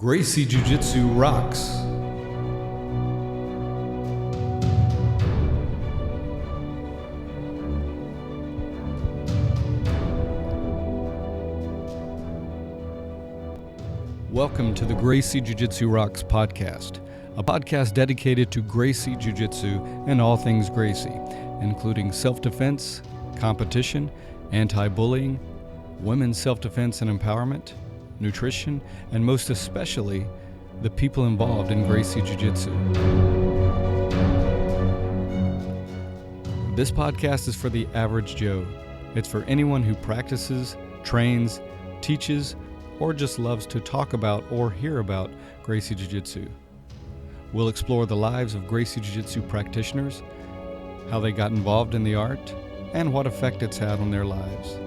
Gracie Jiu Jitsu rocks. Welcome to the Gracie Jiu Jitsu Rocks podcast, a podcast dedicated to Gracie Jiu Jitsu and all things Gracie, including self-defense, competition, anti-bullying, women's self-defense and empowerment, nutrition, and most especially, the people involved in Gracie Jiu Jitsu. This podcast is for the average Joe. It's for anyone who practices, trains, teaches, or just loves to talk about or hear about Gracie Jiu Jitsu. We'll explore the lives of Gracie Jiu Jitsu practitioners, how they got involved in the art, and what effect it's had on their lives.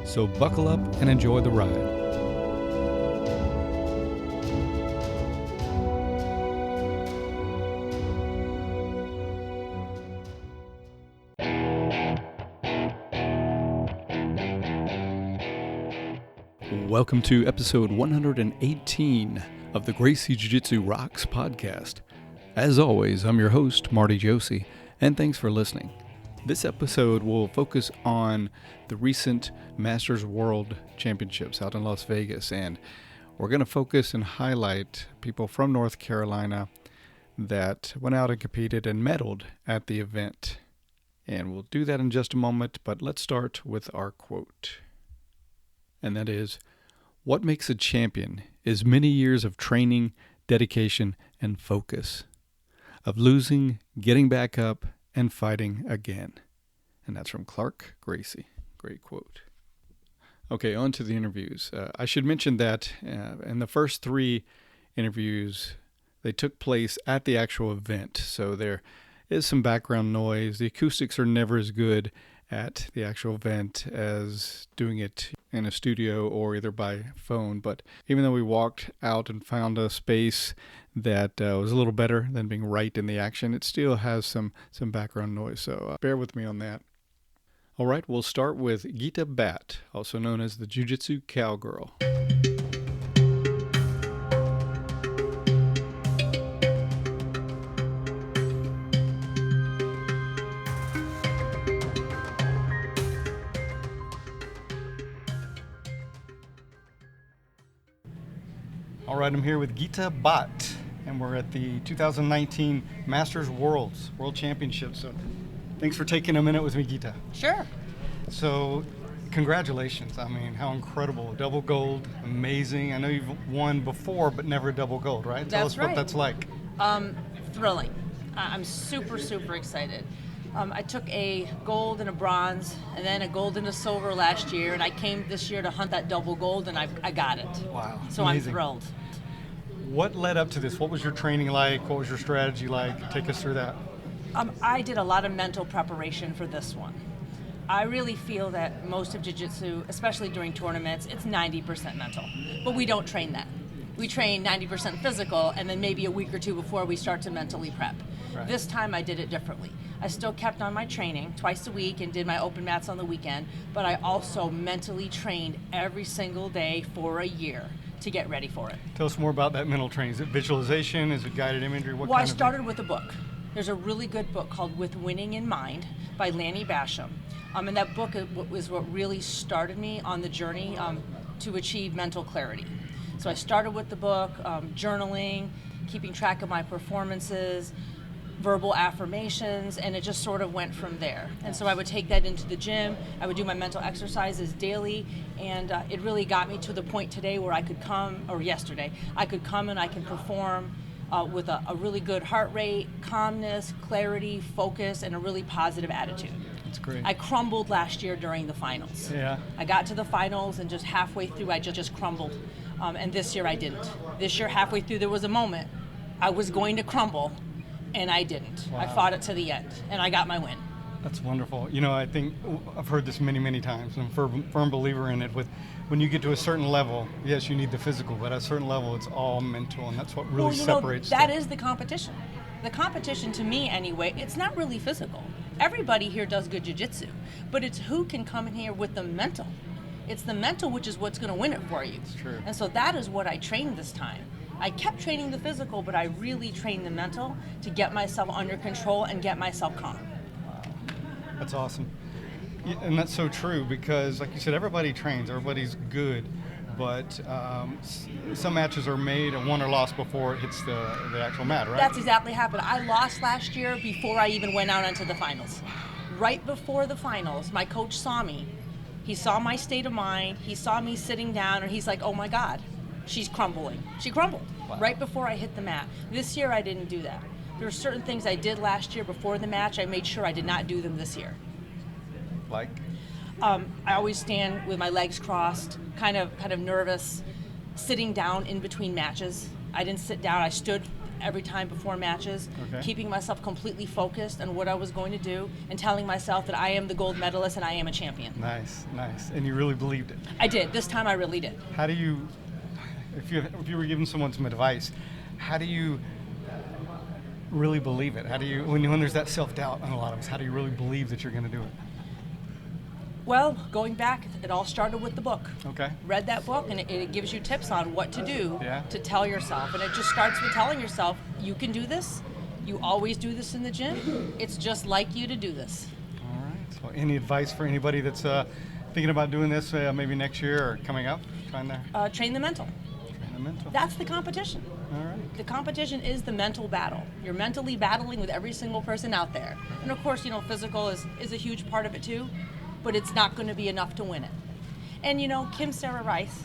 So buckle up and enjoy the ride. Welcome to episode 118 of the Gracie Jiu Jitsu Rocks podcast. As always, I'm your host, Marty Josie, and thanks for listening. This episode will focus on the recent Masters World Championships out in Las Vegas, and we're going to focus and highlight people from North Carolina that went out and competed and medaled at the event. And we'll do that in just a moment, but let's start with our quote. And that is, "What makes a champion is many years of training, dedication, and focus. Of losing, getting back up, and fighting again." And that's from Clark Gracie. Great quote. Okay, on to the interviews. I should mention that in the first three interviews, they took place at the actual event. So there is some background noise. The acoustics are never as good at the actual event as doing it in a studio or either by phone. But even though we walked out and found a space that was a little better than being right in the action, it still has some background noise. So bear with me on that. All right, we'll start with Geeta Bhat, also known as the Jiu Jitsu Cowgirl. All right, I'm here with Geeta Bhat, and we're at the 2019 Masters World Championship. So thanks for taking a minute with me, Geeta. Sure. So congratulations. I mean, how incredible. Double gold, amazing. I know you've won before, but never double gold, right? Tell us what that's like. Thrilling. I'm super excited. I took a gold and a bronze, and then a gold and a silver last year, and I came this year to hunt that double gold, and I got it. Wow. So amazing. I'm thrilled. What led up to this? What was your training like? What was your strategy like? Take us through that. I did a lot of mental preparation for this one. I really feel that most of jiu-jitsu, especially during tournaments, it's 90% mental, but we don't train that. We train 90% physical, and then maybe a week or two before we start to mentally prep. Right. This time I did it differently. I still kept on my training twice a week and did my open mats on the weekend, but I also mentally trained every single day for a year to get ready for it. Tell us more about that mental training. Is it visualization? Is it guided imagery? Well, I started with a book. There's a really good book called With Winning in Mind by Lanny Basham. And that book is what really started me on the journey to achieve mental clarity. So I started with the book, journaling, keeping track of my performances, verbal affirmations, and it just sort of went from there. And so I would take that into the gym. I would do my mental exercises daily, and it really got me to the point today where I could come, or yesterday, I could come and I can perform with a really good heart rate, calmness, clarity, focus, and a really positive attitude. That's great. I crumbled last year during the finals. Yeah. I got to the finals, and just halfway through, I just crumbled. And this year I didn't. This year, halfway through, there was a moment I was going to crumble, and I didn't. Wow. I fought it to the end, and I got my win. That's wonderful. You know, I think I've heard this many times. I'm a firm believer in it. When you get to a certain level, yes, you need the physical, but at a certain level, it's all mental, and that's what really separates. That is the competition. The competition, to me anyway, it's not really physical. Everybody here does good jiu-jitsu, but it's who can come in here with the mental. It's the mental which is what's going to win it for you. It's true. And so that is what I trained this time. I kept training the physical, but I really trained the mental to get myself under control and get myself calm. That's awesome. Yeah, and that's so true because, like you said, everybody trains, everybody's good, but some matches are made and won or lost before it hits the actual mat, right? That's exactly happened. I lost last year before I even went out into the finals. Right before the finals, my coach saw me. He saw my state of mind. He saw me sitting down, and he's like, oh my God, she's crumbling. She crumbled right before I hit the mat. This year, I didn't do that. There were certain things I did last year before the match. I made sure I did not do them this year. Like? I always stand with my legs crossed, kind of nervous, sitting down in between matches. I didn't sit down. I stood every time before matches, keeping myself completely focused on what I was going to do and telling myself that I am the gold medalist and I am a champion. Nice. And you really believed it? I did. This time I really did. How do you, if you were giving someone some advice, how do you really believe it? How do you, when there's that self-doubt on a lot of us, how do you really believe that you're going to do it? Well, going back, it all started with the book. Okay. Read that book, and it gives you tips on what to do to tell yourself. And it just starts with telling yourself, you can do this. You always do this in the gym. It's just like you to do this. All right. So any advice for anybody that's thinking about doing this maybe next year or coming up? Train the mental. Train the mental. That's the competition. All right. The competition is the mental battle. You're mentally battling with every single person out there. And of course, physical is a huge part of it too. But it's not going to be enough to win it. And Kim Sarah Rice,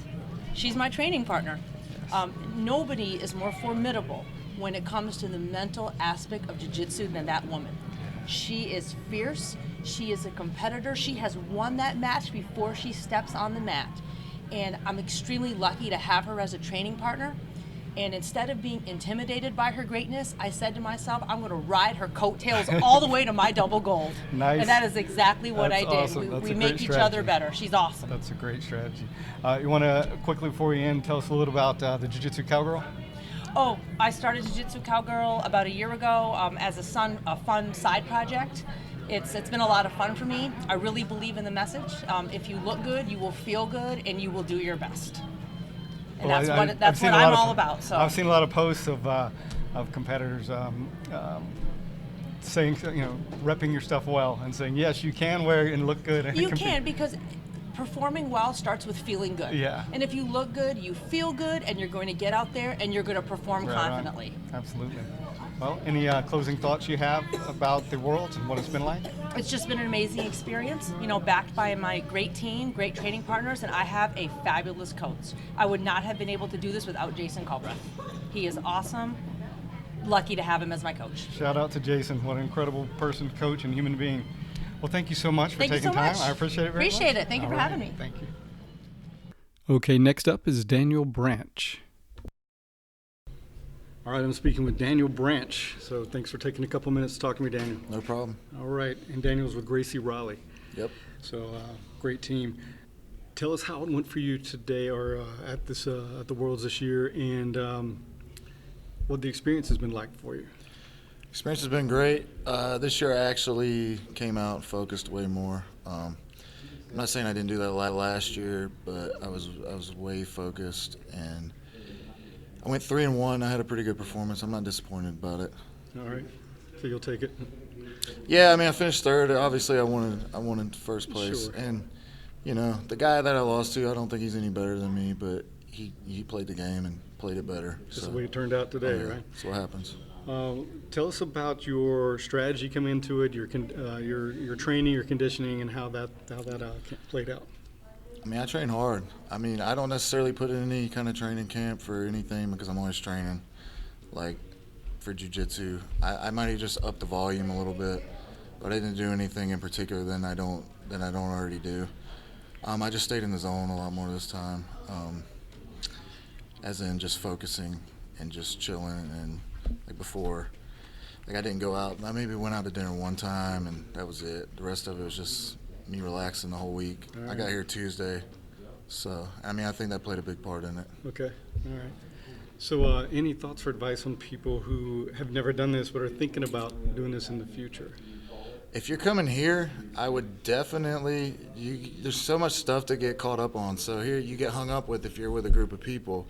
she's my training partner. Nobody is more formidable when it comes to the mental aspect of jiu-jitsu than that woman. She is fierce. She is a competitor. She has won that match before she steps on the mat. And I'm extremely lucky to have her as a training partner. And instead of being intimidated by her greatness, I said to myself, I'm going to ride her coattails all the way to my double gold. Nice. And that is exactly what I did. Awesome. We make each other better. She's awesome. That's a great strategy. You want to quickly, before we end, tell us a little about the Jiu Jitsu Cowgirl? Oh, I started Jiu Jitsu Cowgirl about a year ago as a fun side project. It's been a lot of fun for me. I really believe in the message. If you look good, you will feel good, and you will do your best. And that's what I'm all about. So I've seen a lot of posts of competitors saying, repping your stuff well and saying, yes, you can wear and look good. You can, because performing well starts with feeling good. Yeah. And if you look good, you feel good, and you're going to get out there and you're going to perform confidently. Right. Absolutely. Well, any closing thoughts you have about the Worlds and what it's been like? It's just been an amazing experience, backed by my great team, great training partners, and I have a fabulous coach. I would not have been able to do this without Jason Culbreth. He is awesome. Lucky to have him as my coach. Shout out to Jason. What an incredible person, coach, and human being. Well, thank you so much for taking time. I appreciate it very much. Appreciate it. Thank you for having me. Thank you. Okay, next up is Daniel Branch. All right, I'm speaking with Daniel Branch. So thanks for taking a couple minutes to talk to me, Daniel. No problem. All right, and Daniel's with Gracie Raleigh. Yep. So great team. Tell us how it went for you today, or at the Worlds this year, and what the experience has been like for you. Experience has been great. This year I actually came out focused way more. I'm not saying I didn't do that last year, but I was way focused, and I went 3-1. I had a pretty good performance. I'm not disappointed about it. All right, so you'll take it. Yeah, I finished third. Obviously, I wanted first place, Sure. and the guy that I lost to, I don't think he's any better than me, but he played the game and played it better. Just the way it turned out today, right? That's what happens. Tell us about your strategy coming into it, your training, your conditioning, and how that played out. I train hard. I don't necessarily put in any kind of training camp for anything because I'm always training. Like for jiu-jitsu, I might have just upped the volume a little bit, but I didn't do anything in particular that I don't already do. I just stayed in the zone a lot more this time, as in just focusing and just chilling. And like before, I didn't go out. I maybe went out to dinner one time, and that was it. The rest of it was just me relaxing the whole week. Right. I got here Tuesday, so I think that played a big part in it. Okay, all right. So any thoughts or advice on people who have never done this but are thinking about doing this in the future? If you're coming here, I would definitely, there's so much stuff to get caught up on. So here you get hung up with if you're with a group of people.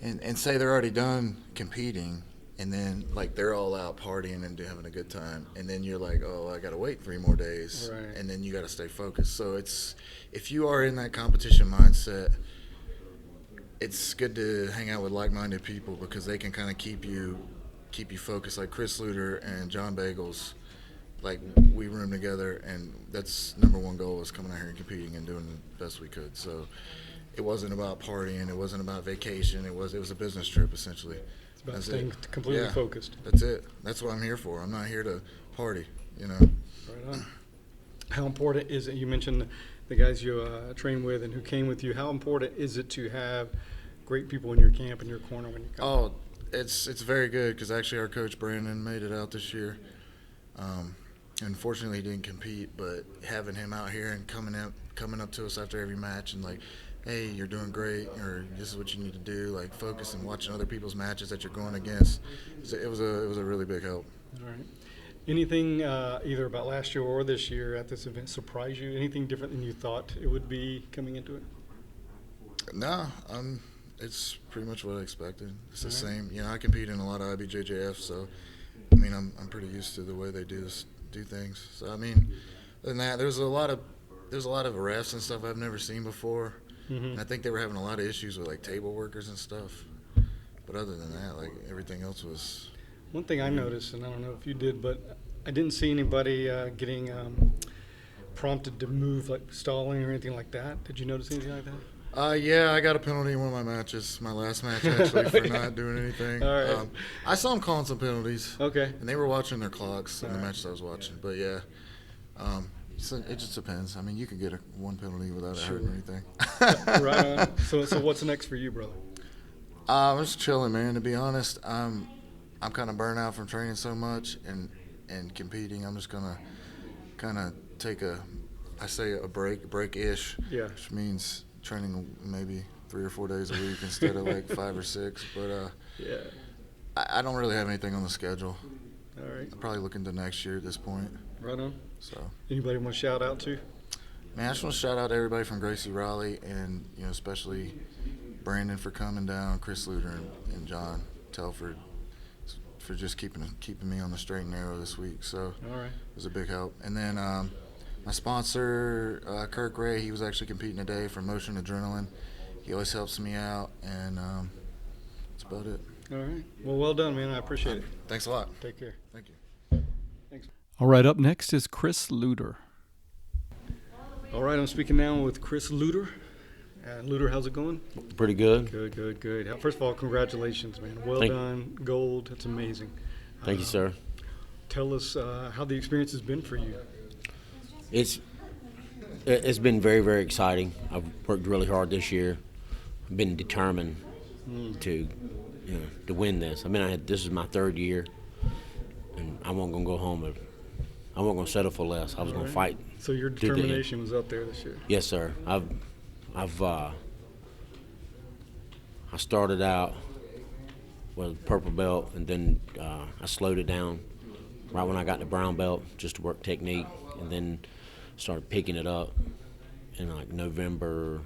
and say they're already done competing, and then like they're all out partying and having a good time, and then you're like, oh, I got to wait 3 more days, Right. and then you got to stay focused. So it's, if you are in that competition mindset, it's good to hang out with like-minded people because they can kind of keep you focused. Like Chris Lewter and John Bagels, like we room together, and that's number one goal was coming out here and competing and doing the best we could. So it wasn't about partying, it wasn't about vacation, it was a business trip essentially. It's about staying completely focused. That's it. That's what I'm here for. I'm not here to party, you know. Right on. How important is it? You mentioned the guys you train with and who came with you. How important is it to have great people in your camp, in your corner when you come? Oh, it's very good because actually our coach Brandon made it out this year. Unfortunately, he didn't compete, but having him out here and coming up to us after every match and like, hey, you're doing great, or this is what you need to do, like focus and watching other people's matches that you're going against. It was a really big help. All right. Anything either about last year or this year at this event surprise you? Anything different than you thought it would be coming into it? No, it's pretty much what I expected. It's the same. You know, I compete in a lot of IBJJF, so I mean, I'm pretty used to the way they do things. So I mean, other than that, there's a lot of arrests and stuff I've never seen before. Mm-hmm. And I think they were having a lot of issues with like table workers and stuff. But other than that, like everything else was. One thing I noticed, and I don't know if you did, but I didn't see anybody getting prompted to move, like stalling or anything like that. Did you notice anything like that? Yeah, I got a penalty in one of my matches, my last match actually, for not doing anything. All right. I saw them calling some penalties. Okay. And they were watching their clocks in the matches I was watching. But yeah, so it just depends. I mean, you could get one penalty without it hurting anything. Right on. So what's next for you, brother? I'm just chilling, man. To be honest, I'm kind of burnt out from training so much and competing. I'm just gonna kind of take a break-ish, Yeah. which means training maybe 3 or 4 days a week instead of like 5 or 6. But Yeah. I don't really have anything on the schedule. All right. I'm probably looking to next year at this point. Right on. So, Anybody want to shout out to? man, I just want to shout out everybody from Gracie Raleigh and, you know, especially Brandon for coming down, Chris Lewter and John Telford for just keeping me on the straight and narrow this week. So All right. it was a big help. And then my sponsor, Kirk Ray, he was actually competing today for Motion Adrenaline. He always helps me out, and that's about it. All right. Well done, man. I appreciate it. Thanks a lot. Take care. Thank you. Thanks. All right, up next is Chris Lewter. All right, I'm speaking now with Chris Lewter. Lewter, how's it going? Pretty good. Good. First of all, congratulations, man. Well done. Gold. That's amazing. Thank you, sir. Tell us how the experience has been for you. It's been very, very exciting. I've worked really hard this year. I've been determined to win this. I mean, this is my 3rd year, and I wasn't going to go home. I wasn't going to settle for less. I was going to fight. So your determination was up there this year. Yes, sir. I started out with a purple belt, and then I slowed it down right when I got the brown belt just to work technique, and then started picking it up in like November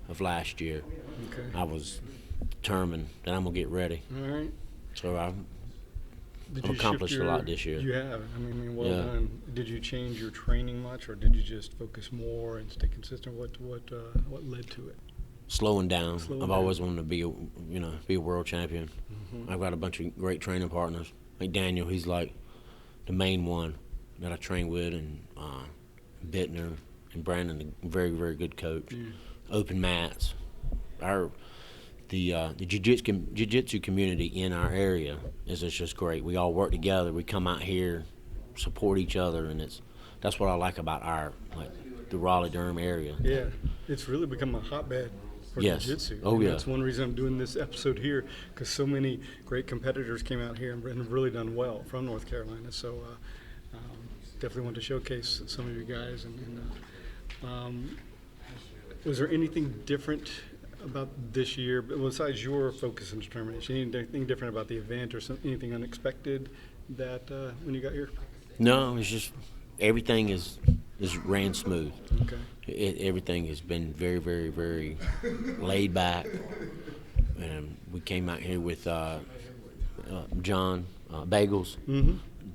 of last year. Okay. I was determined that I'm gonna get ready. All right. So I've Did you accomplished shift a lot this year. You have. I mean, well Yeah. done. Did you change your training much, or did you just focus more and stay consistent? What led to it? Slowing down. Slowing I've down. always wanted to be a world champion. I've got a bunch of great training partners. Like Daniel, he's like the main one that I train with, and Bittner and Brandon, a very, very good coach. Yeah. Open mats. The jiu-jitsu community in our area is just great. We all work together. We come out here, support each other, and that's what I like about the Raleigh-Durham area. Yeah, it's really become a hotbed for Yes. jiu-jitsu. Oh, And yeah. That's one reason I'm doing this episode here, because so many great competitors came out here and have really done well from North Carolina. So definitely want to showcase some of you guys. And was there anything different about this year, besides your focus and determination? Anything different about the event, or anything unexpected that when you got here? No, it's just everything is ran smooth. Okay. Everything has been very, very, very laid back. and we came out here with John Bagels,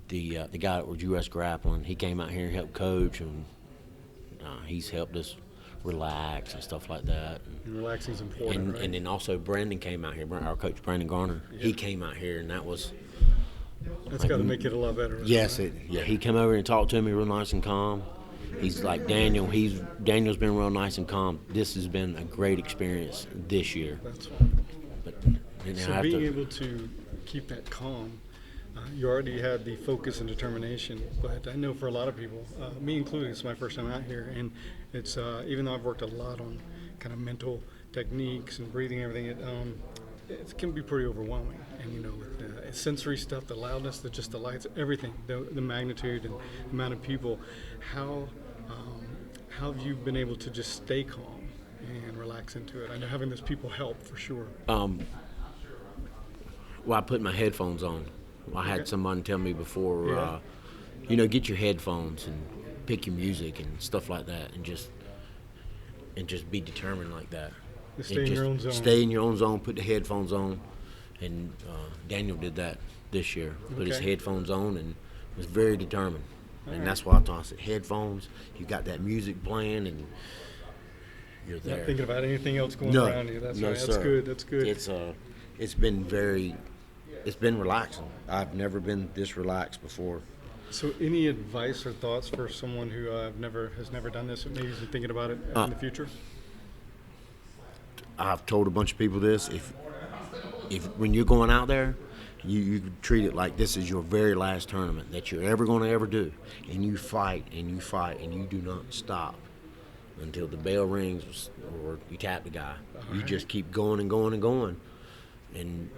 the guy that was U.S. Grappling. He came out here and helped coach, and he's helped us relax and stuff like that. And relaxing is important, right? And then also Brandon came out here, our coach Brandon Garner. Yeah. He came out here, and that's got to make it a lot better. Yes, he came over and talked to me real nice and calm. He's like Daniel. Daniel's been real nice and calm. This has been a great experience this year. That's fine. But so being able to keep that calm, you already had the focus and determination. But I know for a lot of people, me included, it's my first time out here, and it's even though I've worked a lot on kind of mental techniques and breathing, everything, it can be pretty overwhelming. And with the sensory stuff, the loudness, the lights, everything, the magnitude and the amount of people, how have you been able to just stay calm and relax into it? I know having those people help for sure. Well, I put my headphones on. I had someone tell me before, get your headphones and pick your music and stuff like that, and just be determined like that. Stay in your own zone. Stay in your own zone. Put the headphones on, and Daniel did that this year. Put his headphones on and was very determined. And that's why I tossed it. Headphones. You got that music playing, and you're there. Not thinking about anything else going around you. That's right. That's good. That's good. It's been relaxing. I've never been this relaxed before. So, any advice or thoughts for someone who has never done this, or maybe is thinking about it in the future? I've told a bunch of people this. If when you're going out there, you treat it like this is your very last tournament that you're ever going to ever do, and you fight and you fight and you do not stop until the bell rings or you tap the guy. You just keep going and going and going. And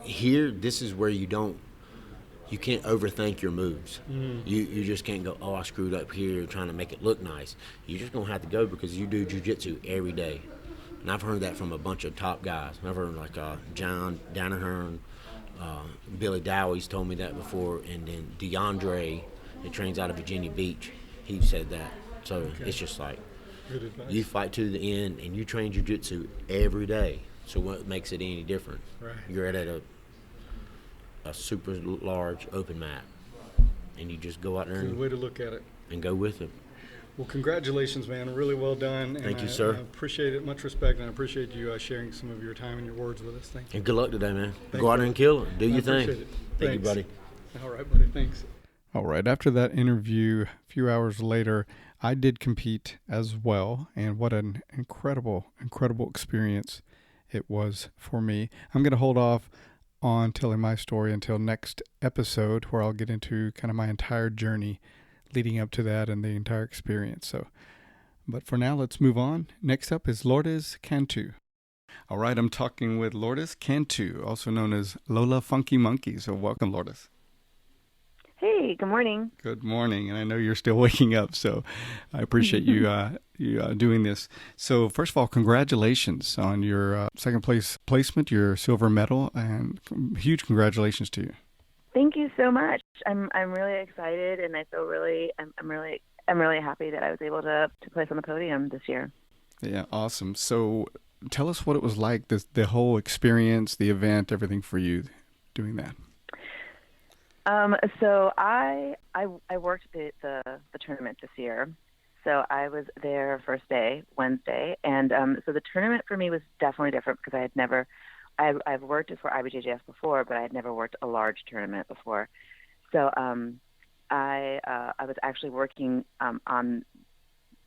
here, this is where you can't overthink your moves. You just can't go, I screwed up here trying to make it look nice. You're just going to have to go because you do jiu-jitsu every day. And I've heard that from a bunch of top guys. I've heard like John Danaher, Billy Dowie's told me that before, and then DeAndre, that trains out of Virginia Beach, he said that. So it's just like, you fight to the end, and you train jiu-jitsu every day. So what makes it any different? Right. You're at a super large open mat, and you just go out there Good way to look at it. And go with it. Well, congratulations, man. Really well done. Thank you, sir. I appreciate it. Much respect, and I appreciate you sharing some of your time and your words with us. Thank you. And good luck today, man. Thank go out you. there and kill it. Do your thing. Appreciate it. Thank you, buddy. All right, buddy. Thanks. All right. After that interview, a few hours later, I did compete as well, and what an incredible experience it was for me. I'm going to hold off on telling my story until next episode, where I'll get into kind of my entire journey leading up to that and the entire experience. But for now, let's move on. Next up is Lourdes Cantu. All right, I'm talking with Lourdes Cantu, also known as Lola Funki Munkii. So welcome, Lourdes. Hey, good morning. Good morning, and I know you're still waking up, so I appreciate you doing this. So first of all, congratulations on your second place placement, your silver medal, and huge congratulations to you. Thank you so much. I'm really excited, and I feel I'm really happy that I was able to place on the podium this year. Yeah, awesome. So tell us what it was like, the whole experience, the event, everything for you doing that. So I worked the tournament this year. So I was there first day, Wednesday, and so the tournament for me was definitely different because I've worked for IBJJF before, but I had never worked a large tournament before. So I was actually working on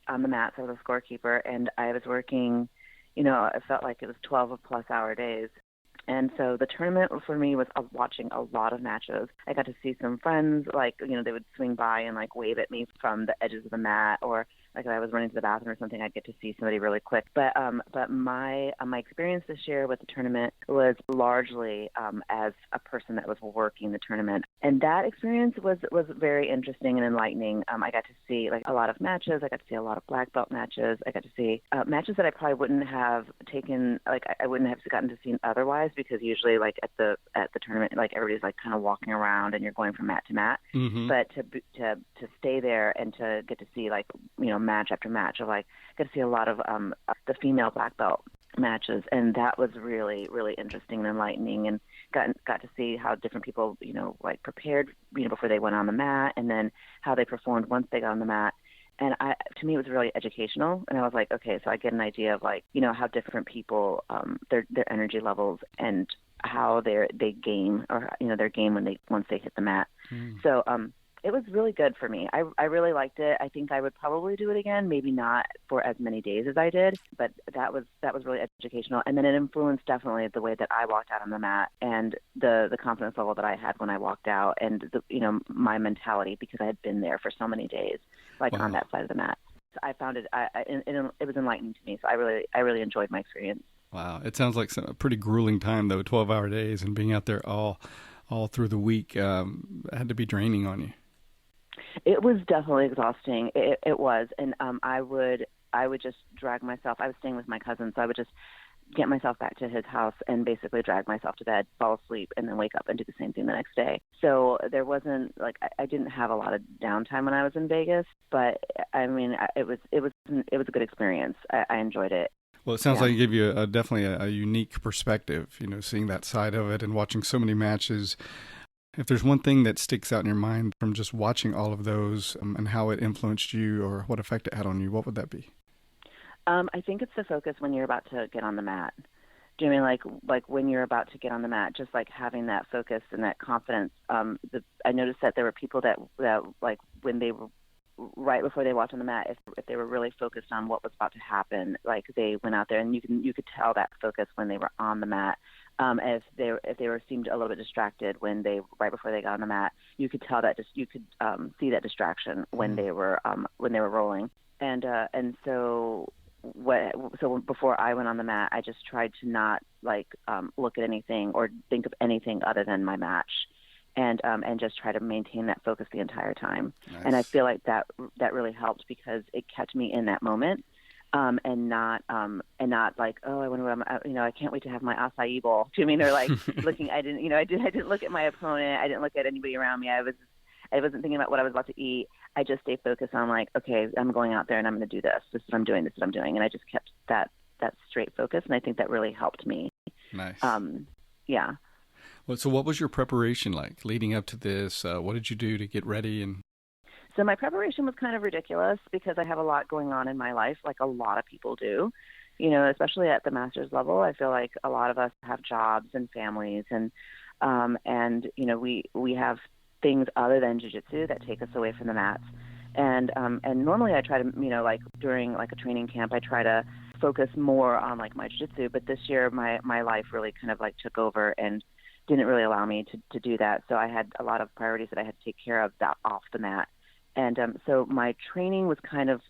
the mats. I was a scorekeeper, and I was working. It felt like it was 12+ hour days. And so the tournament for me was watching a lot of matches. I got to see some friends, they would swing by and wave at me from the edges of the mat, or if I was running to the bathroom or something, I'd get to see somebody really quick. But my experience this year with the tournament was largely as a person that was working the tournament, and that experience was very interesting and enlightening. I got to see a lot of matches. I got to see a lot of black belt matches. I got to see matches that I probably wouldn't have taken, I wouldn't have gotten to see otherwise, because usually at the tournament, everybody's kind of walking around and you're going from mat to mat. Mm-hmm. But to stay there and to get to see match after match of get to see a lot of the female black belt matches, and that was really, really interesting and enlightening, and got to see how different people, like prepared, before they went on the mat, and then how they performed once they got on the mat. And to me, it was really educational, and I was like, okay, so I get an idea of like, how different people, their energy levels and how they game, or their game once they hit the mat. So it was really good for me. I really liked it. I think I would probably do it again, maybe not for as many days as I did, but that was really educational. And then it influenced definitely the way that I walked out on the mat, and the confidence level that I had when I walked out, and my mentality, because I had been there for so many days, like on that side of the mat. So I found it was enlightening to me. So I really enjoyed my experience. Wow, it sounds like a pretty grueling time though, 12-hour days, and being out there all through the week had to be draining on you. It was definitely exhausting. It was, and I would just drag myself. I was staying with my cousin, so I would just get myself back to his house and basically drag myself to bed, fall asleep, and then wake up and do the same thing the next day. So there wasn't I didn't have a lot of downtime when I was in Vegas, but I mean it was a good experience. I enjoyed it. Well, it sounds like it gave you definitely a unique perspective, seeing that side of it and watching so many matches. If there's one thing that sticks out in your mind from just watching all of those and how it influenced you or what effect it had on you, what would that be? I think it's the focus when you're about to get on the mat. Do you mean like when you're about to get on the mat, just like having that focus and that confidence? I noticed that there were people that like when they were right before they walked on the mat, if they were really focused on what was about to happen, like they went out there, and you could tell that focus when they were on the mat. If they seemed a little bit distracted right before they got on the mat, you could tell that you could see that distraction when they were rolling. And so before I went on the mat, I just tried to not look at anything or think of anything other than my match. And just try to maintain that focus the entire time. Nice. And I feel like that really helped, because it kept me in that moment, and not like, oh, I wonder what I can't wait to have my acai bowl. Do you mean, or like looking? I didn't look at my opponent. I didn't look at anybody around me. I wasn't thinking about what I was about to eat. I just stayed focused on like, okay, I'm going out there and I'm going to do this. This is what I'm doing. This is what I'm doing. And I just kept that straight focus, and I think that really helped me. Nice. Yeah. Well, so what was your preparation like leading up to this? What did you do to get ready? So my preparation was kind of ridiculous, because I have a lot going on in my life, like a lot of people do, especially at the master's level. I feel like a lot of us have jobs and families, and we have things other than jiu-jitsu that take us away from the mats. And normally I try to, like during like a training camp, I try to focus more on like my jiu-jitsu, but this year my life really kind of like took over and didn't really allow me to do that. So I had a lot of priorities that I had to take care of that off the mat. And so my training was kind of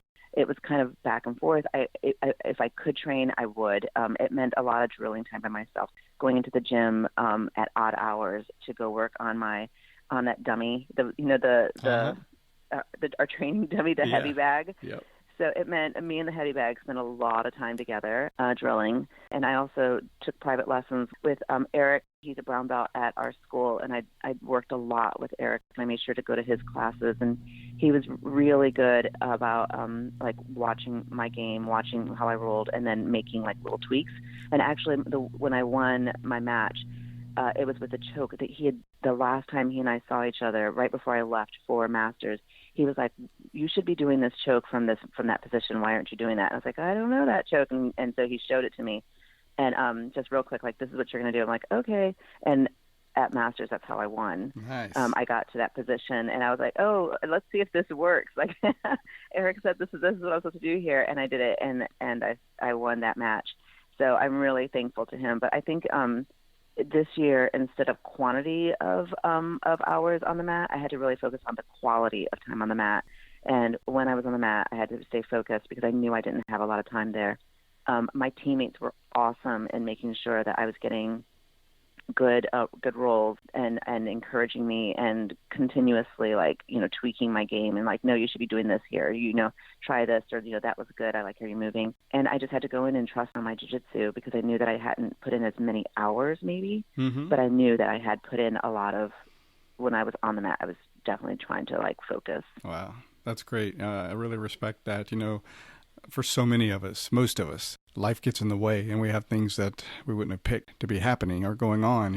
back and forth. If I could train, I would. It meant a lot of drilling time by myself, going into the gym at odd hours to go work on that dummy, our training dummy, the heavy bag. Yep. So it meant me and the heavy bag spent a lot of time together drilling. And I also took private lessons with Eric. He's a brown belt at our school, and I worked a lot with Eric, and I made sure to go to his classes. And he was really good about like watching my game, watching how I rolled, and then making like little tweaks. And actually, when I won my match, it was with a choke that the last time he and I saw each other, right before I left for Masters, he was like, you should be doing this choke from that position. Why aren't you doing that? And I was like, I don't know that choke. And so he showed it to me. And just real quick, like, this is what you're going to do. I'm like, okay. And at Masters, that's how I won. Nice. I got to that position, and I was like, oh, let's see if this works. Like, Eric said, this is what I'm supposed to do here. And I did it, and I won that match. So I'm really thankful to him. But I think this year, instead of quantity of hours on the mat, I had to really focus on the quality of time on the mat. And when I was on the mat, I had to stay focused, because I knew I didn't have a lot of time there. My teammates were awesome in making sure that I was getting good rolls and encouraging me, and continuously tweaking my game, and like, no, you should be doing this here, try this, or that was good, I like how you're moving. And I just had to go in and trust on my jiu-jitsu, because I knew that I hadn't put in as many hours maybe, but I knew that I had put in a lot of, when I was on the mat, I was definitely trying to focus. Wow, that's great. I really respect that. for so many of us, most of us, life gets in the way and we have things that we wouldn't have picked to be happening or going on,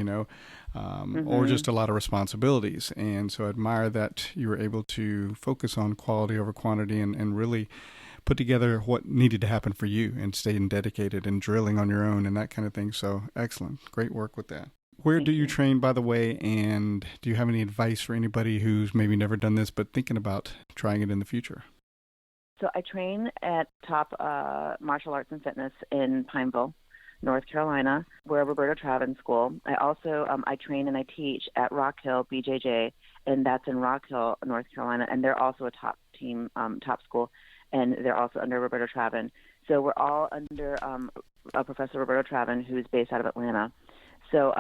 or just a lot of responsibilities. And so I admire that you were able to focus on quality over quantity and really put together what needed to happen for you and staying dedicated and drilling on your own and that kind of thing. So excellent. Great work with that. Where do you train, by the way, and do you have any advice for anybody who's maybe never done this but thinking about trying it in the future? So I train at Top Martial Arts and Fitness in Pineville, North Carolina. We're a Roberto Traven school. I also I train and I teach at Rock Hill BJJ, and that's in Rock Hill, North Carolina, and they're also a top team, top school, and they're also under Roberto Traven. So we're all under Professor Roberto Traven, who's based out of Atlanta. So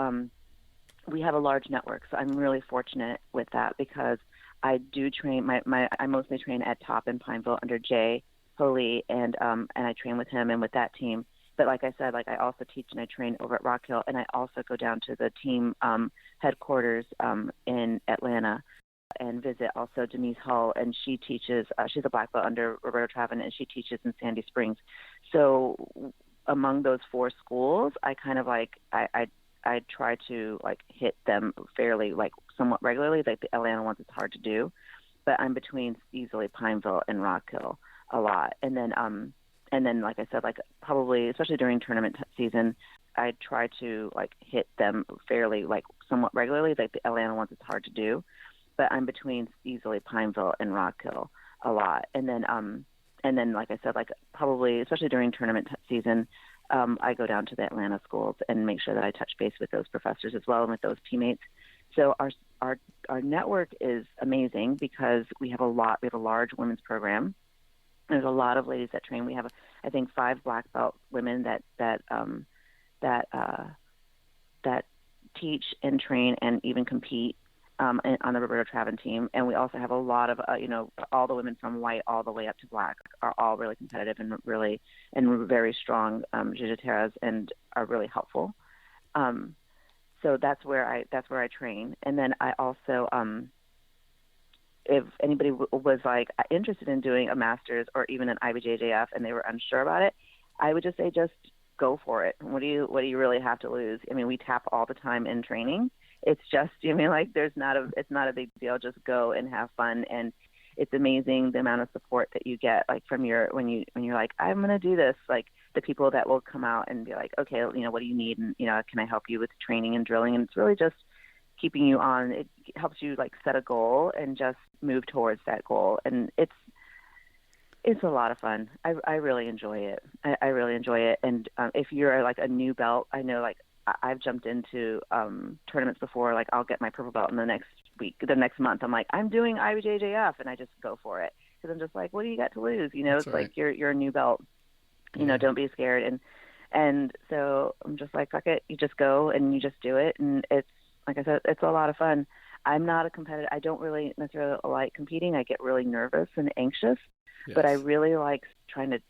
we have a large network. So I'm really fortunate with that because I do train. I mostly train at Top in Pineville under Jay Holy, and I train with him and with that team. But like I said, I also teach and I train over at Rock Hill, and I also go down to the team headquarters in Atlanta and visit also Denise Hull, and she teaches. She's a black belt under Roberto Traven, and she teaches in Sandy Springs. So among those 4 schools, I kind of I try to hit them fairly somewhat regularly. Like the Atlanta ones, it's hard to do, but I'm between easily Pineville and Rock Hill a lot. And then like I said, probably especially during tournament season, I try to hit them fairly somewhat regularly. Like the Atlanta ones, it's hard to do, but I'm between easily Pineville and Rock Hill a lot. And then like I said, probably especially during tournament season, I go down to the Atlanta schools and make sure that I touch base with those professors as well and with those teammates. So our network is amazing because we have a large women's program. There's a lot of ladies that train. We have, I think, 5 black belt women that teach and train and even compete on the Roberto Traven team. And we also have a lot of, all the women from white all the way up to black are all really competitive and very strong jiu-jitsu and are really helpful. So that's where I train. And then I also, if anybody was interested in doing a master's or even an IBJJF and they were unsure about it, I would just say, just go for it. What do you really have to lose? I mean, we tap all the time in training. It's just, it's not a big deal. Just go and have fun. And it's amazing the amount of support that you get, from when you're like, I'm going to do this, the people that will come out and be like, okay, what do you need? And, can I help you with training and drilling? And it's really just keeping you on. It helps you set a goal and just move towards that goal. And it's a lot of fun. I really enjoy it. I really enjoy it. And if you're a new belt, I know I've jumped into tournaments before. I'll get my purple belt in the next month. I'm like, I'm doing IBJJF, and I just go for it because I'm just like, what do you got to lose? It's right. You're a new belt. Don't be scared. And so I'm just like, fuck it. You just go and you just do it. And it's, like I said, it's a lot of fun. I'm not a competitor. I don't really necessarily like competing. I get really nervous and anxious, but I really like trying to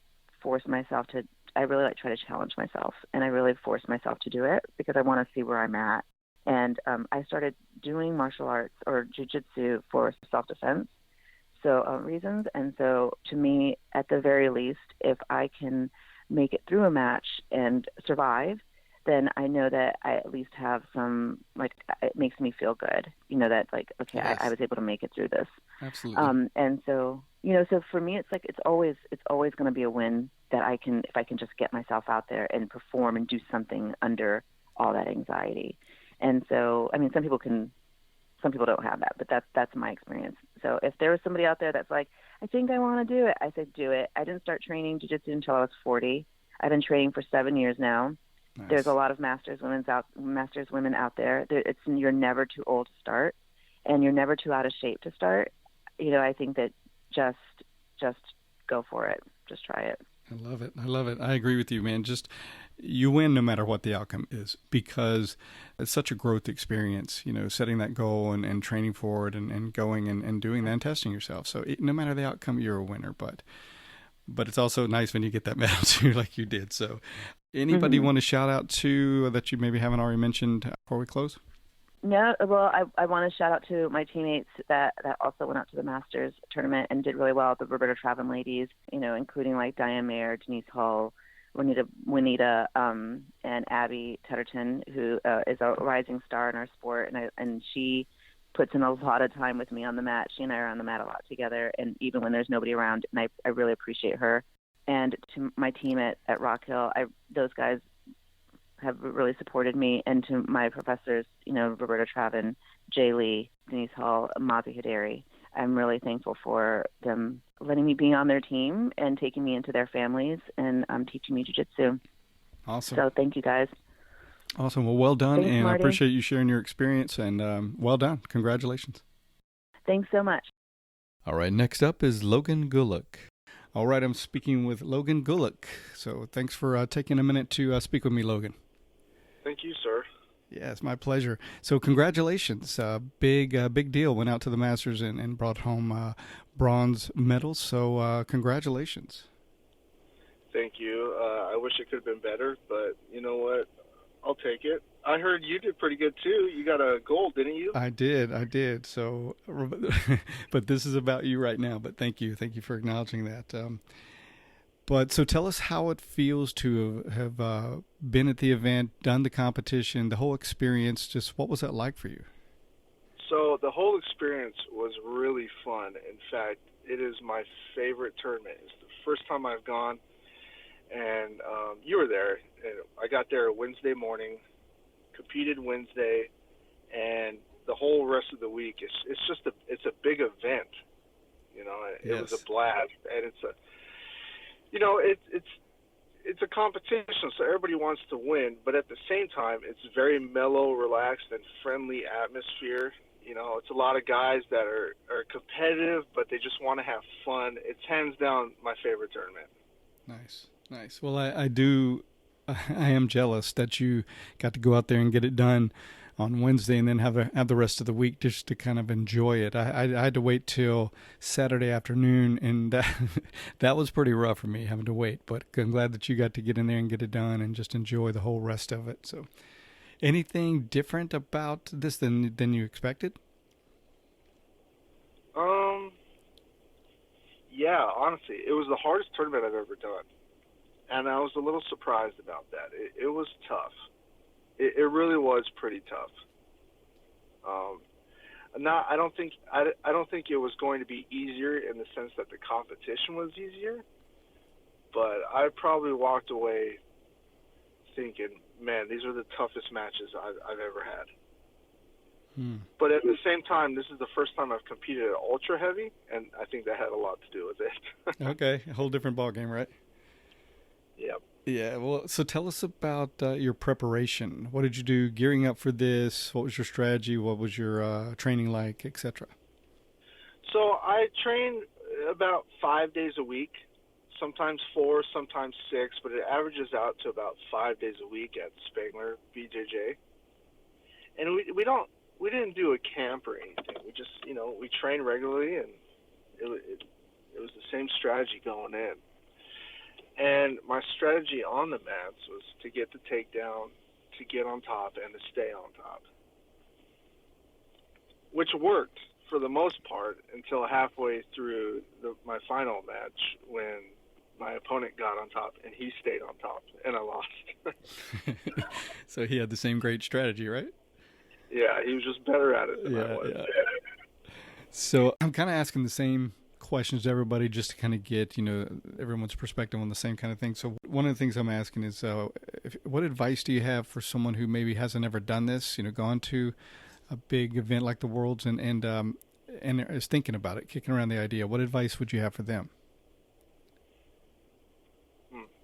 force myself to. I really try to challenge myself, and I really force myself to do it because I want to see where I'm at. And I started doing martial arts or jiu-jitsu for self-defense reasons. And so to me, at the very least, if I can make it through a match and survive, then I know that I at least have some, it makes me feel good, that okay, yes. I was able to make it through this. Absolutely. And so, so for me, it's always going to be a win that if I can just get myself out there and perform and do something under all that anxiety. And so, I mean, some people don't have that, but that's my experience. So if there was somebody out there that's like, I think I want to do it, I said, do it. I didn't start training jiu-jitsu until I was 40. I've been training for 7 years now. Nice. There's a lot of masters women out there. You're never too old to start, and you're never too out of shape to start. I think that just go for it. Just try it. I love it. I agree with you, man. Just you win no matter what the outcome is because it's such a growth experience, setting that goal and training for it and going and doing that and testing yourself. So no matter the outcome, you're a winner. But it's also nice when you get that medal too, like you did. So anybody want to shout out to that you maybe haven't already mentioned before we close? No, well, I want to shout out to my teammates that also went out to the Masters tournament and did really well. The Roberta Traven ladies, including like Diane Mayer, Denise Hall, Juanita, and Abby Tetterton, who is a rising star in our sport, and she puts in a lot of time with me on the mat. She and I are on the mat a lot together, and even when there's nobody around, and I really appreciate her. And to my team at Rock Hill, those guys have really supported me, and to my professors, Roberta Traven, Jay Lee, Denise Hall, Mazi Hideri. I'm really thankful for them letting me be on their team and taking me into their families and teaching me jiu-jitsu. Awesome. So thank you, guys. Awesome. Well done. Thanks, and Marty. I appreciate you sharing your experience, and well done. Congratulations. Thanks so much. All right, next up is Logan Gulick. All right, I'm speaking with Logan Gulick. So thanks for taking a minute to speak with me, Logan. Thank you, sir. Yeah, it's my pleasure. So congratulations. Big deal. Went out to the Masters and brought home bronze medals. So congratulations. Thank you. I wish it could have been better, but you know what? I'll take it. I heard you did pretty good, too. You got a gold, didn't you? I did. So, but this is about you right now. But thank you for acknowledging that. But so tell us how it feels to have been at the event, done the competition, the whole experience. Just what was that like for you? So the whole experience was really fun. In fact, it is my favorite tournament. It's the first time I've gone, and you were there. And I got there Wednesday morning, competed Wednesday, and the whole rest of the week. It's a big event. It was a blast, and it's a. It's a competition, so everybody wants to win, but at the same time, it's very mellow, relaxed, and friendly atmosphere. It's a lot of guys that are competitive, but they just want to have fun. It's hands down my favorite tournament. Nice. Well, I am jealous that you got to go out there and get it done on Wednesday and then have the rest of the week just to kind of enjoy it. I had to wait till Saturday afternoon, and that was pretty rough for me, having to wait. But I'm glad that you got to get in there and get it done and just enjoy the whole rest of it. So anything different about this than you expected? Yeah, honestly, it was the hardest tournament I've ever done. And I was a little surprised about that. It was tough. It really was pretty tough. I don't think it was going to be easier in the sense that the competition was easier, but I probably walked away thinking, man, these are the toughest matches I've ever had. But at the same time, this is the first time I've competed at ultra heavy, and I think that had a lot to do with it. Okay, a whole different ballgame, right? Yep. Yeah, well, so tell us about your preparation. What did you do gearing up for this? What was your strategy? What was your training like, etc.? So I train about 5 days a week, sometimes 4, sometimes 6, but it averages out to about 5 days a week at Spangler BJJ. And we didn't do a camp or anything. We just, we trained regularly, and it was the same strategy going in. And my strategy on the mats was to get the takedown, to get on top, and to stay on top, which worked for the most part until halfway through my final match when my opponent got on top and he stayed on top, and I lost. So he had the same great strategy, right? Yeah, he was just better at it than I was. Yeah. So I'm kind of asking the same questions to everybody just to kind of get everyone's perspective on the same kind of thing. So one of the things I'm asking is what advice do you have for someone who maybe hasn't ever done this, gone to a big event like the Worlds and is thinking about it, kicking around the idea? What advice would you have for them?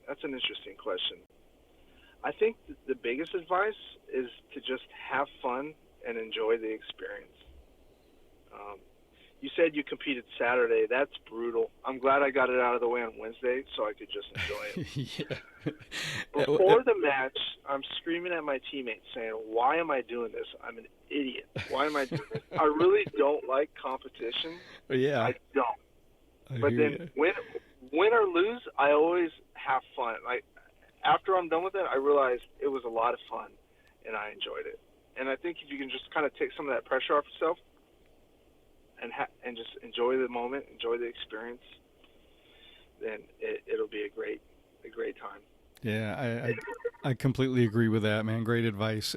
That's an interesting question. I think the biggest advice is to just have fun and enjoy the experience. You said you competed Saturday. That's brutal. I'm glad I got it out of the way on Wednesday so I could just enjoy it. Yeah. Before the match, I'm screaming at my teammates saying, why am I doing this? I'm an idiot. Why am I doing this? I really don't like competition. Yeah. I don't. But then win or lose, I always have fun. Like after I'm done with it, I realized it was a lot of fun and I enjoyed it. And I think if you can just kind of take some of that pressure off yourself and just enjoy the moment, enjoy the experience, then it'll be a great time. Yeah, I completely agree with that, man. Great advice.